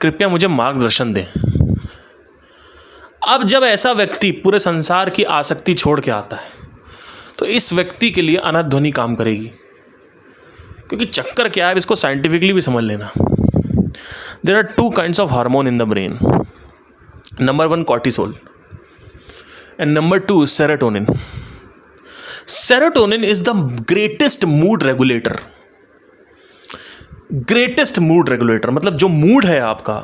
कृपया मुझे मार्गदर्शन दें। अब जब ऐसा व्यक्ति पूरे संसार की आसक्ति छोड़ के आता है, तो इस व्यक्ति के लिए अनाध्वनि काम करेगी। क्योंकि चक्कर क्या है, इसको साइंटिफिकली भी समझ लेना। There are 2 kinds of hormone in the brain. Number 1 cortisol and number 2 serotonin. Serotonin is the greatest mood regulator. Greatest mood regulator मतलब जो मूड है आपका,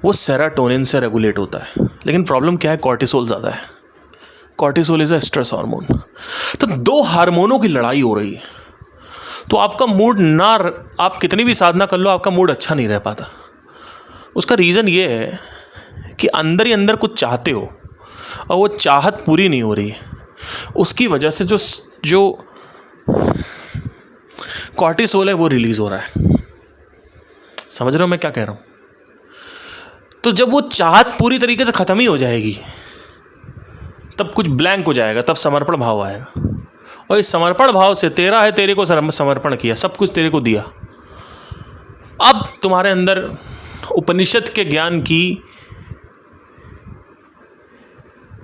वो सेरोटोनिन से रेगुलेट होता है। लेकिन प्रॉब्लम क्या है, कॉर्टिसोल ज़्यादा है। Cortisol is a stress hormone. तो 2 हार्मोनों की लड़ाई हो रही है, तो आपका मूड ना, आप कितनी भी साधना कर लो, आपका मूड अच्छा नहीं रह पाता। उसका रीज़न ये है कि अंदर ही अंदर कुछ चाहते हो और वो चाहत पूरी नहीं हो रही है। उसकी वजह से जो कॉर्टिसोल है वो रिलीज़ हो रहा है। समझ रहे हो मैं क्या कह रहा हूँ। तो जब वो चाहत पूरी तरीके से ख़त्म ही हो जाएगी, तब कुछ ब्लैंक हो जाएगा, तब समर्पण भाव आएगा। और इस समर्पण भाव से तेरा है, तेरे को समर्पण किया, सब कुछ तेरे को दिया। अब तुम्हारे अंदर उपनिषद के ज्ञान की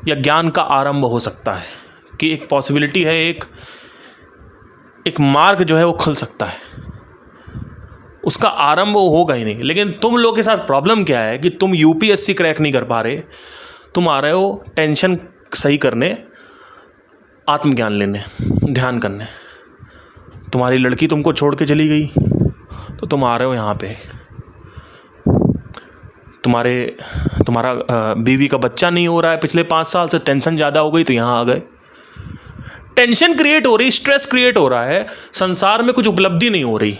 या ज्ञान का आरंभ हो सकता है कि एक पॉसिबिलिटी है, एक मार्ग जो है वो खुल सकता है। उसका आरंभ वो होगा ही नहीं। लेकिन तुम लोग के साथ प्रॉब्लम क्या है कि तुम यूपीएससी क्रैक नहीं कर पा रहे, तुम आ रहे हो टेंशन सही करने, आत्मज्ञान लेने, ध्यान करने। तुम्हारी लड़की तुमको छोड़ के चली गई तो तुम आ रहे हो यहाँ पे। तुम्हारा बीवी का बच्चा नहीं हो रहा है पिछले 5 साल से, टेंशन ज़्यादा हो गई तो यहाँ आ गए। टेंशन क्रिएट हो रही, स्ट्रेस क्रिएट हो रहा है, संसार में कुछ उपलब्धि नहीं हो रही,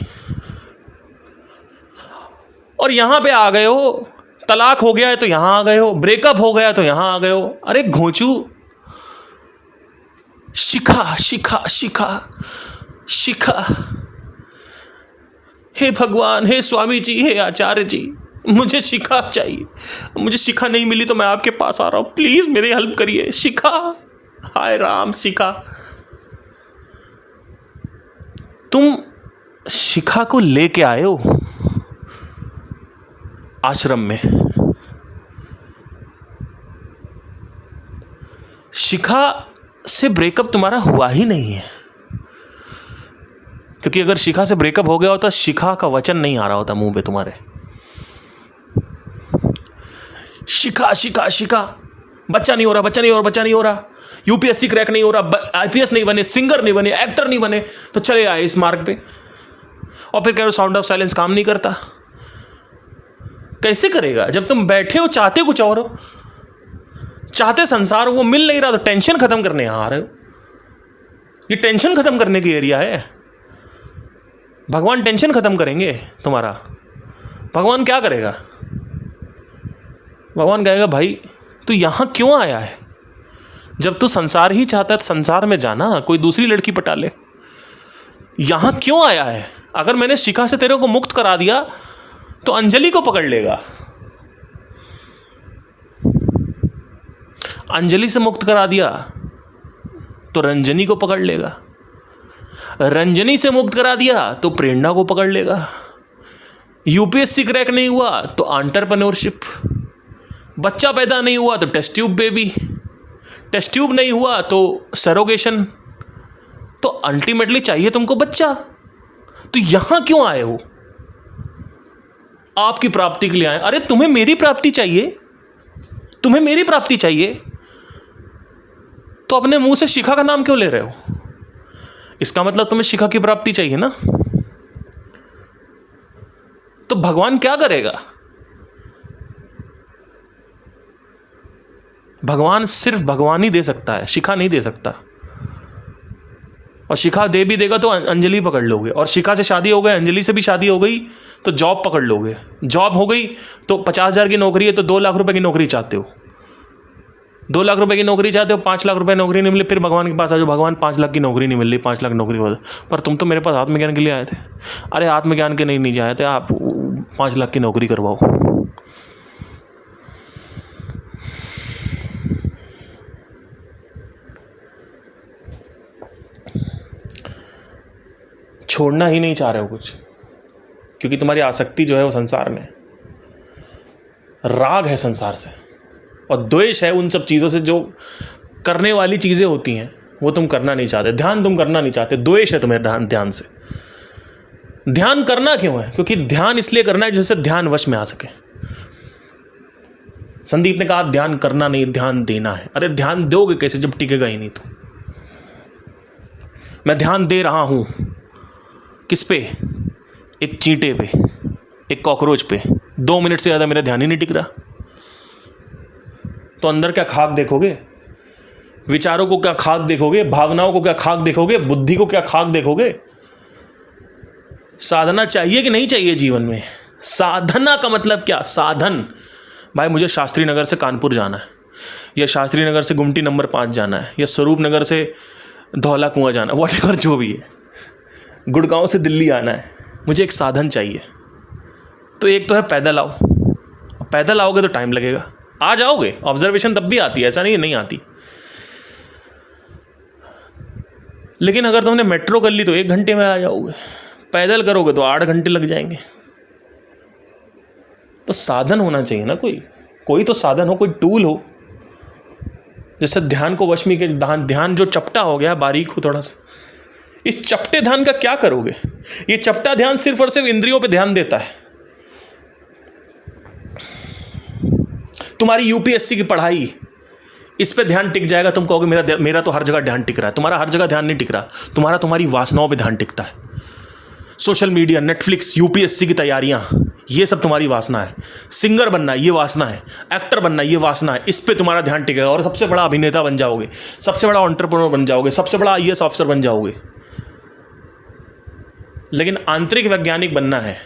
और यहाँ पे आ गए हो। तलाक हो गया है तो यहाँ आ गए हो, ब्रेकअप हो गया तो यहाँ आ गए हो। अरे घोंचू, शिखा शिखा शिखा शिखा। हे भगवान, हे स्वामी जी, हे आचार्य जी, मुझे शिखा चाहिए। मुझे शिखा नहीं मिली तो मैं आपके पास आ रहा हूं, प्लीज मेरी हेल्प करिए। शिखा, हाय राम, शिखा। तुम शिखा को लेके आए हो आश्रम में। शिखा से ब्रेकअप तुम्हारा हुआ ही नहीं है, क्योंकि अगर शिखा से ब्रेकअप हो गया होता, शिखा का वचन नहीं आ रहा होता मुंह पे तुम्हारे। शिखा शिखा शिखा, बच्चा नहीं हो रहा, बच्चा नहीं हो रहा, बच्चा नहीं हो रहा, यूपीएससी क्रैक नहीं हो रहा, आईपीएस नहीं बने, सिंगर नहीं बने, एक्टर नहीं बने, तो चले आए इस मार्ग पे। और फिर कह रहे हो साउंड ऑफ साइलेंस काम नहीं करता। कैसे करेगा जब तुम बैठे हो, चाहते कुछ और हो, चाहते संसार, वो मिल नहीं रहा, तो टेंशन खत्म करने यहां आ रहे हो। ये टेंशन खत्म करने की एरिया है। भगवान टेंशन खत्म करेंगे तुम्हारा। भगवान क्या करेगा? भगवान कहेगा भाई तू यहां क्यों आया है? जब तू संसार ही चाहता है तो संसार में जाना, कोई दूसरी लड़की पटा ले। यहां क्यों आया है? अगर मैंने शिखा से तेरे को मुक्त करा दिया तो अंजलि को पकड़ लेगा। अंजलि से मुक्त करा दिया तो रंजनी को पकड़ लेगा, रंजनी से मुक्त करा दिया तो प्रेरणा को पकड़ लेगा, यूपीएससी क्रैक नहीं हुआ तो एंटरप्रेन्योरशिप, बच्चा पैदा नहीं हुआ तो test tube baby, test tube नहीं हुआ तो सरोगेशन। तो अल्टीमेटली चाहिए तुमको बच्चा, तो यहां क्यों आए हो? आपकी प्राप्ति के लिए आए। अरे तुम्हें मेरी प्राप्ति चाहिए, तुम्हें मेरी प्राप्ति चाहिए तो अपने मुंह से शिखा का नाम क्यों ले रहे हो? इसका मतलब तुम्हें शिखा की प्राप्ति चाहिए ना। तो भगवान क्या करेगा? भगवान सिर्फ भगवान ही दे सकता है, शिखा नहीं दे सकता। और शिखा दे भी देगा तो अंजलि पकड़ लोगे, और शिखा से शादी हो गई, अंजलि से भी शादी हो गई तो जॉब पकड़ लोगे, जॉब हो गई तो 50,000 की नौकरी है तो 2 लाख रुपए की नौकरी चाहते हो, 2 लाख रुपए की नौकरी चाहते हो, 5 लाख रुपए नौकरी नहीं मिली, फिर भगवान के पास आ जाओ, भगवान 5 लाख की नौकरी नहीं मिल रही, 5 लाख नौकरी हो, पर तुम तो मेरे पास आत्मज्ञान के लिए आए थे। अरे आत्मज्ञान के नहीं आए थे आप, 5 लाख की नौकरी करवाओ। छोड़ना ही नहीं चाह रहे हो कुछ, क्योंकि तुम्हारी आसक्ति जो है वो संसार में, राग है संसार से, और द्वेष है उन सब चीज़ों से जो करने वाली चीज़ें होती हैं वो तुम करना नहीं चाहते, ध्यान तुम करना नहीं चाहते, द्वेष है तुम्हें ध्यान से। ध्यान करना क्यों है? क्योंकि ध्यान इसलिए करना है जिससे ध्यान वश में आ सके। संदीप ने कहा ध्यान करना नहीं, ध्यान देना है। अरे ध्यान दोगे कैसे जब टिकेगा ही नहीं? तो मैं ध्यान दे रहा हूं किस पे? एक चींटे पे, एक कॉकरोच पे, 2 मिनट से ज़्यादा मेरा ध्यान ही नहीं टिक रहा। तो अंदर क्या खाक देखोगे? विचारों को क्या खाक देखोगे? भावनाओं को क्या खाक देखोगे? बुद्धि को क्या खाक देखोगे? साधना चाहिए कि नहीं चाहिए जीवन में? साधना का मतलब क्या? साधन भाई, मुझे शास्त्री नगर से कानपुर जाना है, या शास्त्री नगर से गुमटी नंबर 5 जाना है, या स्वरूप नगर से धौला कुआं जाना है, व्हाटएवर जो भी है, गुड़गांव से दिल्ली आना है, मुझे एक साधन चाहिए। तो एक तो है पैदल आओ, पैदल आओगे तो टाइम लगेगा, आ जाओगे, ऑब्जर्वेशन तब भी आती है, ऐसा नहीं आती। लेकिन अगर तुमने मेट्रो कर ली तो 1 घंटे में आ जाओगे, पैदल करोगे तो 8 घंटे लग जाएंगे। तो साधन होना चाहिए ना, कोई तो साधन हो, कोई टूल हो जिससे ध्यान को वश में के, ध्यान जो चपटा हो गया, बारीक हो थोड़ा सा। इस चपटे ध्यान का क्या करोगे? ये चपटा ध्यान सिर्फ और सिर्फ इंद्रियों पे ध्यान देता है। तुम्हारी यूपीएससी की पढ़ाई, इस पे ध्यान टिक जाएगा, तुम कहोगे मेरा तो हर जगह ध्यान टिक रहा है। तुम्हारा हर जगह ध्यान नहीं टिक रहा, तुम्हारी वासनाओं पे ध्यान टिकता है। सोशल मीडिया, नेटफ्लिक्स, यूपीएससी की तैयारियां, ये सब तुम्हारी वासना है। सिंगर बनना ये वासना है, एक्टर बनना ये वासना है, इस पे तुम्हारा ध्यान टिकेगा और सबसे बड़ा अभिनेता बन जाओगे, सबसे बड़ा एंटरप्रेन्योर बन जाओगे, सबसे बड़ा आईएएस ऑफिसर बन जाओगे। लेकिन आंतरिक वैज्ञानिक बनना है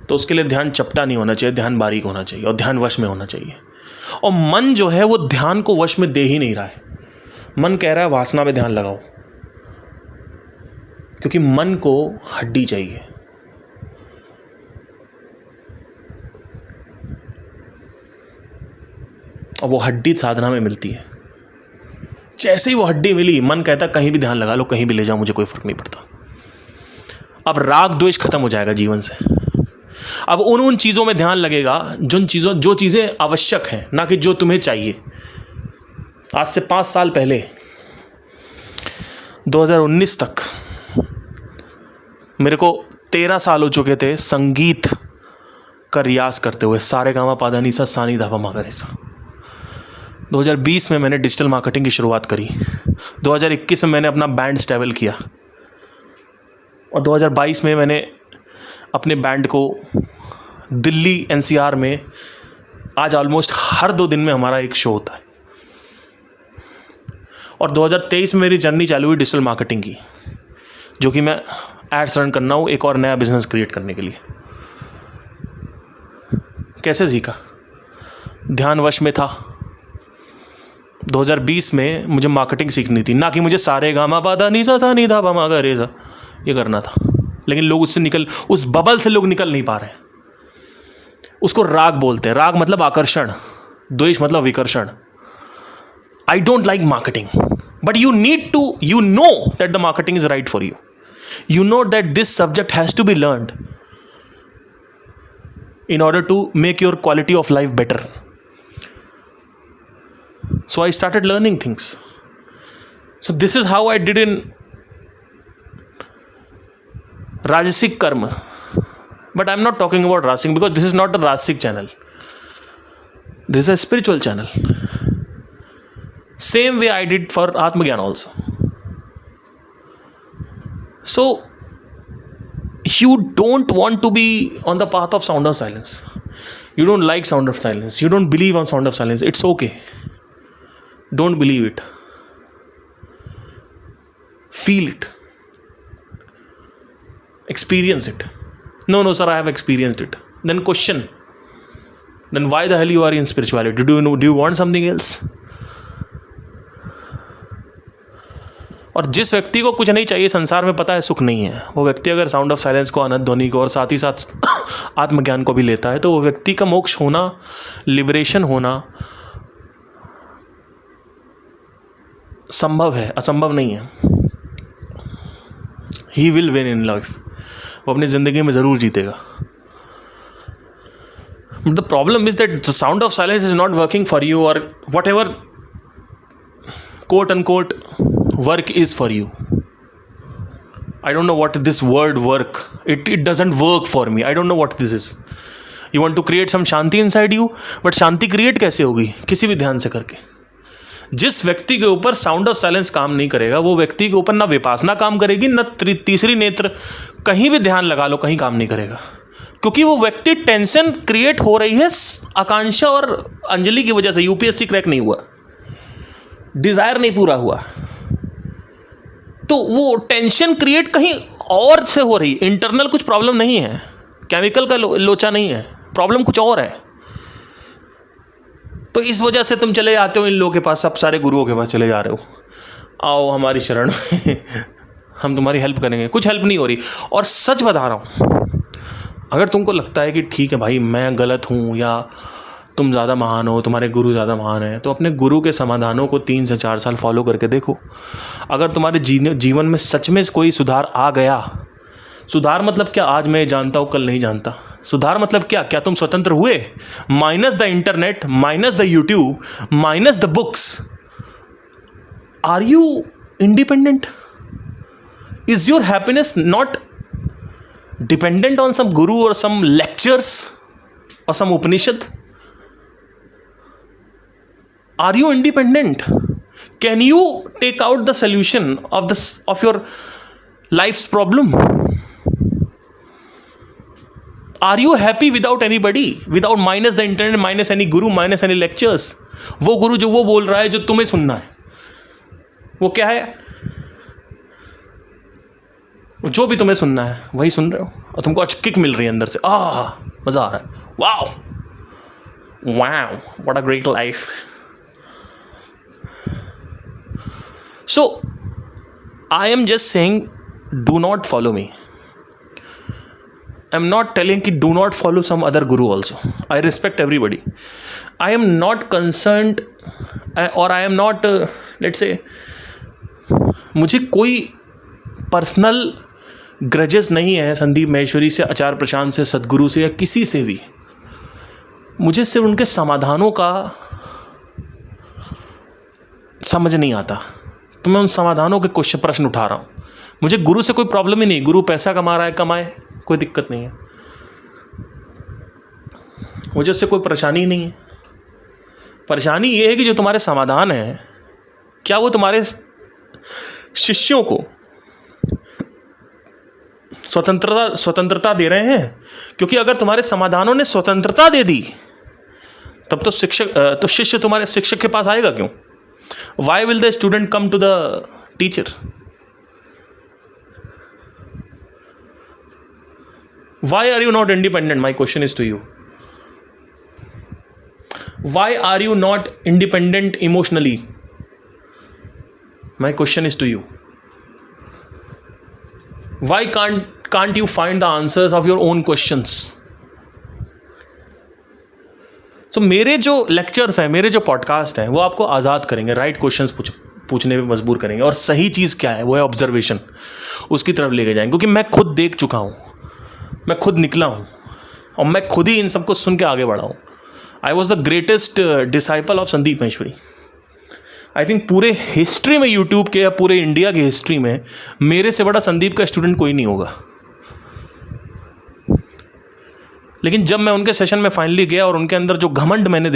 तो उसके लिए ध्यान चपटा नहीं होना चाहिए, ध्यान बारीक होना चाहिए, और ध्यान वश में होना चाहिए। और मन जो है वो ध्यान को वश में दे ही नहीं रहा है। मन कह रहा है वासना पे ध्यान लगाओ, क्योंकि मन को हड्डी चाहिए। और वो हड्डी साधना में मिलती है। जैसे ही वो हड्डी मिली, मन कहता कहीं भी ध्यान लगा लो, कहीं भी ले जाओ, मुझे कोई फर्क नहीं पड़ता। अब राग द्वेष खत्म हो जाएगा जीवन से। अब उन चीज़ों में ध्यान लगेगा जो चीज़ें आवश्यक हैं, ना कि जो तुम्हें चाहिए। आज से 5 साल पहले 2019 तक मेरे को 13 साल हो चुके थे संगीत का रियाज करते हुए, सारे गामा पादा नीसा सा नी धा पा मा गा रे सा। 2020 में मैंने डिजिटल मार्केटिंग की शुरुआत करी, 2021 में मैंने अपना बैंड स्टेबल किया, और 2022 में मैंने अपने बैंड को दिल्ली एनसीआर में, आज ऑलमोस्ट हर 2 दिन में हमारा एक शो होता है। और 2023 में मेरी जर्नी चालू हुई डिजिटल मार्केटिंग की, जो कि मैं एड्स रन करना हूँ एक और नया बिजनेस क्रिएट करने के लिए। कैसे सीखा? ध्यान वश में था। 2020 में मुझे मार्केटिंग सीखनी थी, ना कि मुझे सारे गामा पादा नीसा सा नी धा पा मा गा रे सा ये करना था। लेकिन लोग उस बबल से लोग निकल नहीं पा रहे। उसको राग बोलते हैं। राग मतलब आकर्षण। द्वेष मतलब विकर्षण. I don't like marketing, but you need to, you know that the marketing is right for you. You know that this subject has to be learned in order to make your quality of life better. So I started learning things. So this is how I did in Rajasic Karma. But I'm not talking about Rajasic because this is not a Rajasic channel. This is a spiritual channel. Same way I did for Atmagyan also. So you don't want to be on the path of sound of silence. You don't like sound of silence. You don't believe on sound of silence. It's okay. Don't believe it. Feel it. Experience it. No, sir, I have experienced it. Then question. Then why the hell you are in spirituality? Do you want something else? और जिस व्यक्ति को कुछ नहीं चाहिए संसार में, पता है सुख नहीं है, वो व्यक्ति अगर साउंड ऑफ साइलेंस को, अनंत ध्वनि को और साथ ही साथ आत्मज्ञान को भी लेता है, तो वो व्यक्ति का मोक्ष होना, लिबरेशन होना संभव है, असंभव नहीं है. He will win in life. वो अपनी ज़िंदगी में ज़रूर जीतेगा. The problem is that the sound of silence is not working for you, और whatever quote unquote work is for you. I don't know what this word work, it doesn't work for me. I don't know what this is. You want to create some shanti inside you, but shanti create कैसे होगी? किसी भी ध्यान से करके. जिस व्यक्ति के ऊपर साउंड ऑफ साइलेंस काम नहीं करेगा, वो व्यक्ति के ऊपर ना विपासना काम करेगी, ना तीसरी नेत्र, कहीं भी ध्यान लगा लो कहीं काम नहीं करेगा. क्योंकि वो व्यक्ति टेंशन क्रिएट हो रही है आकांक्षा और अंजलि की वजह से. यूपीएससी क्रैक नहीं हुआ, डिजायर नहीं पूरा हुआ, तो वो टेंशन क्रिएट कहीं और से हो रही. इंटरनल कुछ प्रॉब्लम नहीं है, केमिकल का लोचा नहीं है, प्रॉब्लम कुछ और है. तो इस वजह से तुम चले जाते हो इन लोगों के पास, सब सारे गुरुओं के पास चले जा रहे हो. आओ हमारी शरण में हम तुम्हारी हेल्प करेंगे. कुछ हेल्प नहीं हो रही. और सच बता रहा हूँ, अगर तुमको लगता है कि ठीक है भाई मैं गलत हूँ या तुम ज़्यादा महान हो, तुम्हारे गुरु ज़्यादा महान हैं, तो अपने गुरु के समाधानों को 3 से 4 साल फॉलो करके देखो. अगर तुम्हारे जीवन में सच में कोई सुधार आ गया, सुधार मतलब क्या, आज मैं जानता हूँ कल नहीं जानता. सुधार मतलब क्या तुम स्वतंत्र हुए? Minus the internet, minus the YouTube, minus the books. Are you independent? Is your happiness not dependent on some guru और सम लेक्चर्स और सम उपनिषद? Are you independent? Can you take out the solution of your life's problem? Are you happy without anybody? Without minus the internet, minus any guru, minus any lectures? वो गुरु जो वो बोल रहा है जो तुम्हें सुनना है, वो क्या है? जो भी तुम्हें सुनना है वही सुन रहे हो, और तुमको अच्छी किक मिल रही है अंदर से. मजा आ रहा है. Wow wow, what a great life. So, I am just saying, do not follow me. I am not telling कि do not follow some other guru also. I respect everybody. I am not concerned, or I am not, let's say, मुझे कोई personal grudges नहीं है संदीप महेश्वरी से, आचार्य प्रशांत से, सदगुरु से या किसी से भी. मुझे सिर्फ उनके समाधानों का समझ नहीं आता, तो मैं उन समाधानों के कुछ प्रश्न उठा रहा हूँ. मुझे गुरु से कोई प्रॉब्लम ही नहीं. गुरु पैसा कमा रहा है, कमाए, कोई दिक्कत नहीं है. मुझे उससे कोई परेशानी ही नहीं है. परेशानी ये है कि जो तुम्हारे समाधान हैं, क्या वो तुम्हारे शिष्यों को स्वतंत्रता दे रहे हैं? क्योंकि अगर तुम्हारे समाधानों ने स्वतंत्रता दे दी, तब तो शिष्य तुम्हारे शिक्षक के पास आएगा क्यों? Why will the student come to the teacher? Why are you not independent? My question is to you. Why are you not independent emotionally? My question is to you. Why can't you find the answers of your own questions? सो मेरे जो lectures हैं, मेरे जो podcast हैं, वो आपको आज़ाद करेंगे, right questions पूछने में मजबूर करेंगे, और सही चीज़ क्या है वो है ऑब्जर्वेशन, उसकी तरफ लेके जाएंगे। क्योंकि मैं खुद देख चुका हूँ, मैं खुद निकला हूँ, और मैं खुद ही इन सबको सुन के आगे बढ़ा हूँ। I was the greatest disciple of Sandeep Maheshwari. I think पूरे हिस्ट्री में, यूट्यूब के या पूरे इंडिया की हिस्ट्री में मेरे से बड़ा संदीप का स्टूडेंट कोई नहीं होगा। लेकिन जब मैं उनके सेशन में फाइनली गया और उनके अंदर जो घमंड मैंने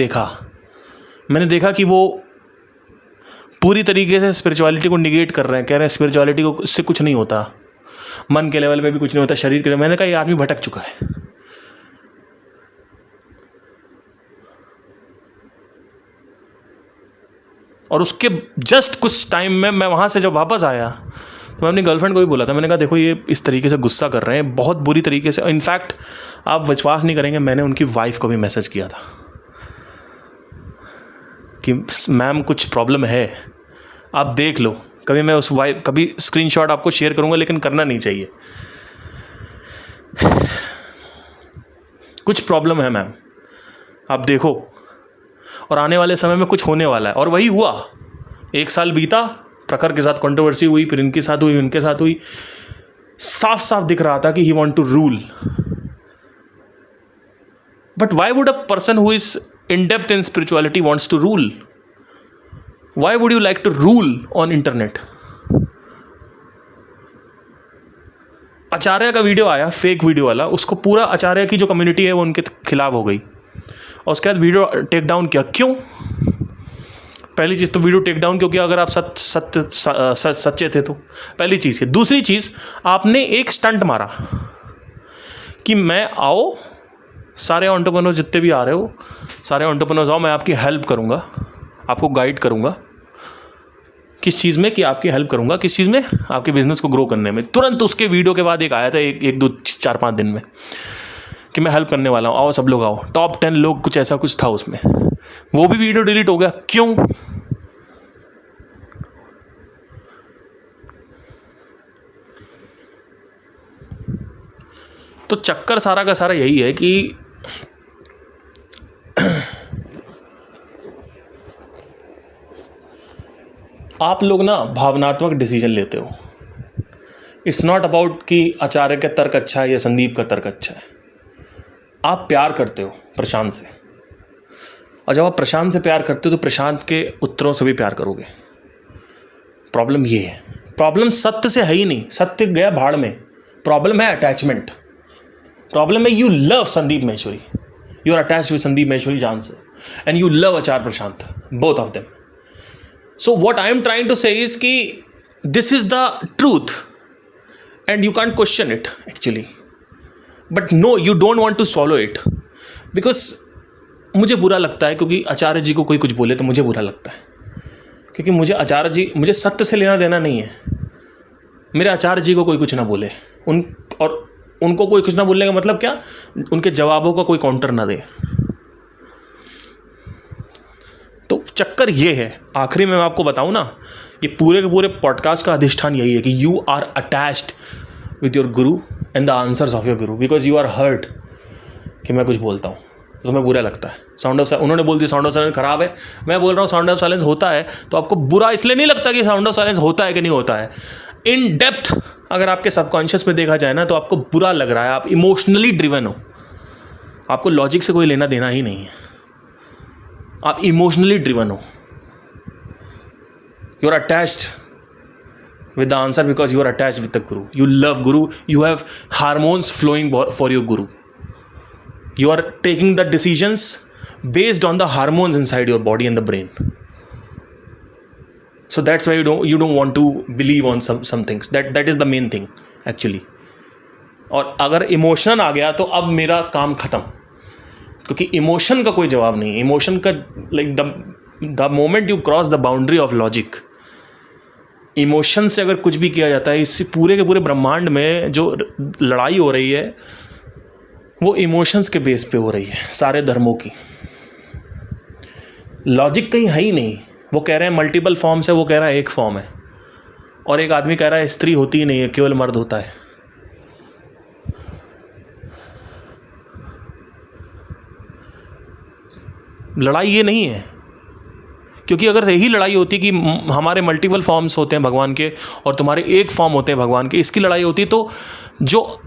देखा कि वो पूरी तरीके से स्पिरिचुअलिटी को निगेट कर रहे हैं, कह रहे हैं स्पिरिचुअलिटी को इससे कुछ नहीं होता, मन के लेवल पे भी कुछ नहीं होता, शरीर के लेवल। मैंने कहा ये आदमी भटक चुका है। और उसके जस्ट कुछ टाइम में मैं वहाँ से जब वापस आया तो मैं अपनी गर्लफ्रेंड को भी बोला था, मैंने कहा देखो ये इस तरीके से गुस्सा कर रहे हैं, बहुत बुरी तरीके से। इनफैक्ट आप विश्वास नहीं करेंगे, मैंने उनकी वाइफ को भी मैसेज किया था कि मैम कुछ प्रॉब्लम है, आप देख लो। कभी स्क्रीनशॉट आपको शेयर करूंगा, लेकिन करना नहीं चाहिए। कुछ प्रॉब्लम है मैम, आप देखो, और आने वाले समय में कुछ होने वाला है। और वही हुआ। 1 साल बीता, प्रखर के साथ कंट्रोवर्सी हुई, फिर इनके साथ हुई, उनके साथ हुई। साफ साफ दिख रहा था कि he want to rule. But why would a person who is in depth in spirituality wants to rule? Why would you like to rule on internet? Acharya का वीडियो आया, फेक वीडियो वाला, उसको पूरा आचार्य की जो कम्युनिटी है वो उनके खिलाफ हो गई, और उसके बाद वीडियो टेक डाउन किया। क्यों? पहली चीज़ तो वीडियो टेक डाउन क्योंकि अगर आप सच्चे थे तो, पहली चीज़ है। दूसरी चीज़, आपने एक स्टंट मारा कि मैं आओ, सारे एंटरप्रेन्योर जितने भी आ रहे हो, सारे एंटरप्रेन्योर्स आओ, मैं आपकी हेल्प करूँगा, आपको गाइड करूँगा। किस चीज़ में? कि आपकी हेल्प करूँगा किस चीज़ में? आपके बिजनेस को ग्रो करने में। तुरंत उसके वीडियो के बाद एक आया था, एक 2 4 5 दिन में, कि मैं हेल्प करने वाला हूँ, आओ सब लोग आओ। टॉप 10 लोग, कुछ ऐसा कुछ था उसमें। वो भी वीडियो डिलीट हो गया। क्यों? तो चक्कर सारा का सारा यही है कि आप लोग ना भावनात्मक डिसीजन लेते हो। इट्स नॉट अबाउट कि आचार्य का तर्क अच्छा है या संदीप का तर्क अच्छा है। आप प्यार करते हो प्रशांत से, और जब आप प्रशांत से प्यार करते हो तो प्रशांत के उत्तरों से भी प्यार करोगे। प्रॉब्लम ये है, प्रॉब्लम सत्य से है ही नहीं, सत्य गया भाड़ में। प्रॉब्लम है अटैचमेंट। प्रॉब्लम है you love Sandeep Maheshwari, you are attached with Sandeep Maheshwari जान से, and you love Acharya Prashant, both of them. So what I am trying to say is कि this is the truth and you can't question it actually. But no, you don't want to swallow it because मुझे बुरा लगता है, क्योंकि आचार्य जी को कोई कुछ बोले तो मुझे बुरा लगता है, क्योंकि मुझे आचार्य जी, मुझे सत्य से लेना देना नहीं है। मेरे आचार्य जी को कोई कुछ ना बोले, और उनको कोई कुछ ना बोलने का मतलब क्या? उनके जवाबों का कोई काउंटर ना दे। तो चक्कर ये है। आखिरी में मैं आपको बताऊं ना, ये पूरे के पूरे पॉडकास्ट का अधिष्ठान यही है कि you are attached with your guru and the answers of your guru, because you are hurt कि मैं कुछ बोलता हूँ तो तुम्हें बुरा लगता है। साउंड ऑफ, उन्होंने बोल दिया साउंड ऑफ साइलेंस खराब है, मैं बोल रहा हूँ साउंड ऑफ साइलेंस होता है, तो आपको बुरा इसलिए नहीं लगता कि साउंड ऑफ साइलेंस होता है कि नहीं होता है। इन डेप्थ अगर आपके सबकॉन्शियस में देखा जाए ना, तो आपको बुरा लग रहा है, आप इमोशनली ड्रिवन हो, आपको लॉजिक से कोई लेना देना ही नहीं है, आप इमोशनली ड्रिवन हो। You are attached with the answer because you are attached with the guru, you love guru, you have hormones flowing for your guru, you are taking the decisions based on the hormones inside your body and the brain. So that's why you don't want to believe on some things. That is the main thing actually. और अगर emotion आ गया तो अब मेरा काम ख़त्म, क्योंकि इमोशन का कोई जवाब नहीं है। इमोशन का like the moment you cross the boundary of logic, emotion से अगर कुछ भी किया जाता है, इस पूरे के पूरे ब्रह्मांड में जो लड़ाई हो रही है वो इमोशंस के बेस पे हो रही है, सारे धर्मों की। लॉजिक कहीं है ही नहीं। वो कह रहे हैं मल्टीपल फॉर्म्स है, वो कह रहा है एक फॉर्म है, और एक आदमी कह रहा है स्त्री होती ही नहीं है, केवल मर्द होता है। लड़ाई ये नहीं है, क्योंकि अगर यही लड़ाई होती कि हमारे मल्टीपल फॉर्म्स होते हैं भगवान के और तुम्हारे एक फॉर्म होते हैं भगवान के, इसकी लड़ाई होती, तो जो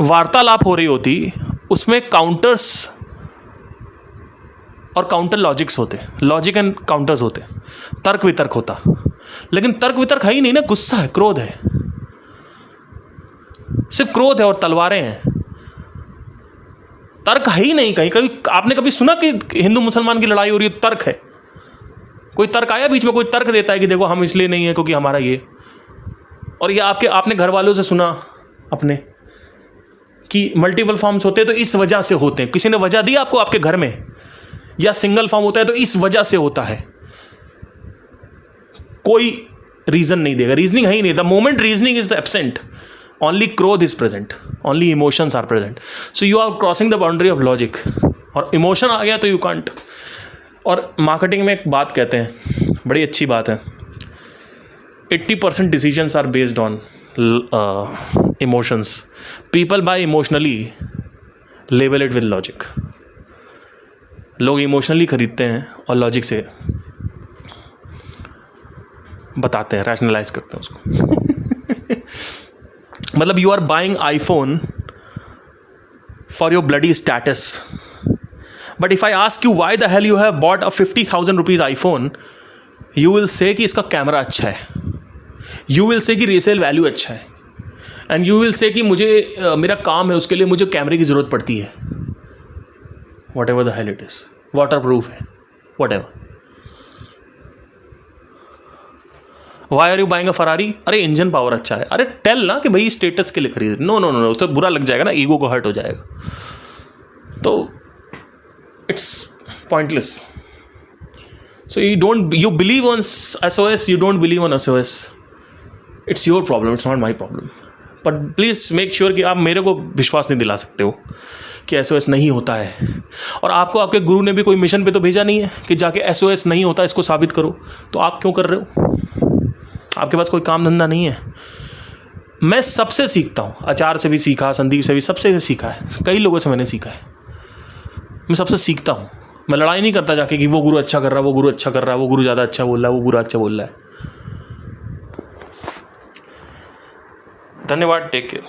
वार्तालाप हो रही होती उसमें काउंटर्स और काउंटर लॉजिक्स होते, लॉजिक एंड काउंटर्स होते, तर्क वितर्क होता। लेकिन तर्क वितर्क है ही नहीं ना, गुस्सा है, क्रोध है, सिर्फ क्रोध है और तलवारें हैं, तर्क है ही नहीं। कहीं कभी आपने कभी सुना कि हिंदू मुसलमान की लड़ाई हो रही है, तर्क है? कोई तर्क आया बीच में? कोई तर्क देता है कि देखो हम इसलिए नहीं है क्योंकि हमारा ये, और ये आपने घर वालों से सुना अपने कि मल्टीपल फॉर्म्स होते हैं तो इस वजह से होते हैं? किसी ने वजह दी आपको आपके घर में? या सिंगल फॉर्म होता है तो इस वजह से होता है? कोई रीजन नहीं देगा, रीजनिंग है ही नहीं। The moment reasoning is the absent, only क्रोध is present, only emotions are present. So you are crossing the boundary of logic, और इमोशन आ गया तो यू कांट। और मार्केटिंग में एक बात कहते हैं, बड़ी अच्छी बात है, 80% decisions are based on emotions, people buy emotionally, label it with logic. लोग इमोशनली खरीदते हैं और लॉजिक से बताते हैं, रैशनलाइज करते हैं उसको। मतलब you are buying iPhone for your bloody status, but if I ask you why the hell you have bought a 50,000 rupees iPhone, you will say कि इसका कैमरा अच्छा है, यू विल से कि रीसेल वैल्यू अच्छा है, and you will say कि मुझे मेरा काम है उसके लिए मुझे कैमरे की ज़रूरत पड़ती है, whatever the hell it is, waterproof है, whatever. Why are you buying a Ferrari? अरे इंजन पावर अच्छा है। अरे टेल ना कि भाई स्टेटस के लिए खरीद। नो नो नो, तो बुरा लग जाएगा ना, ईगो को हर्ट हो जाएगा, तो it's pointless. So you believe on SOS, you don't believe on SOS, it's your problem, it's not my problem. But please make sure कि आप मेरे को विश्वास नहीं दिला सकते हो कि SOS नहीं होता है। और आपको आपके गुरु ने भी कोई मिशन पे तो भेजा नहीं है कि जाके SOS नहीं होता इसको साबित करो, तो आप क्यों कर रहे हो? आपके पास कोई काम धंधा नहीं है? मैं सबसे सीखता हूँ, आचार्य से भी सीखा, संदीप से भी, सबसे सीखा है, कई लोगों से मैंने सीखा है, मैं सबसे सीखता हूँ। मैं लड़ाई नहीं करता जाके कि वो गुरु अच्छा कर रहा है, वो गुरु अच्छा कर रहा है, वो गुरु ज़्यादा अच्छा बोल रहा है, वो गुरु अच्छा बोल रहा है। धन्यवाद, टेक केयर।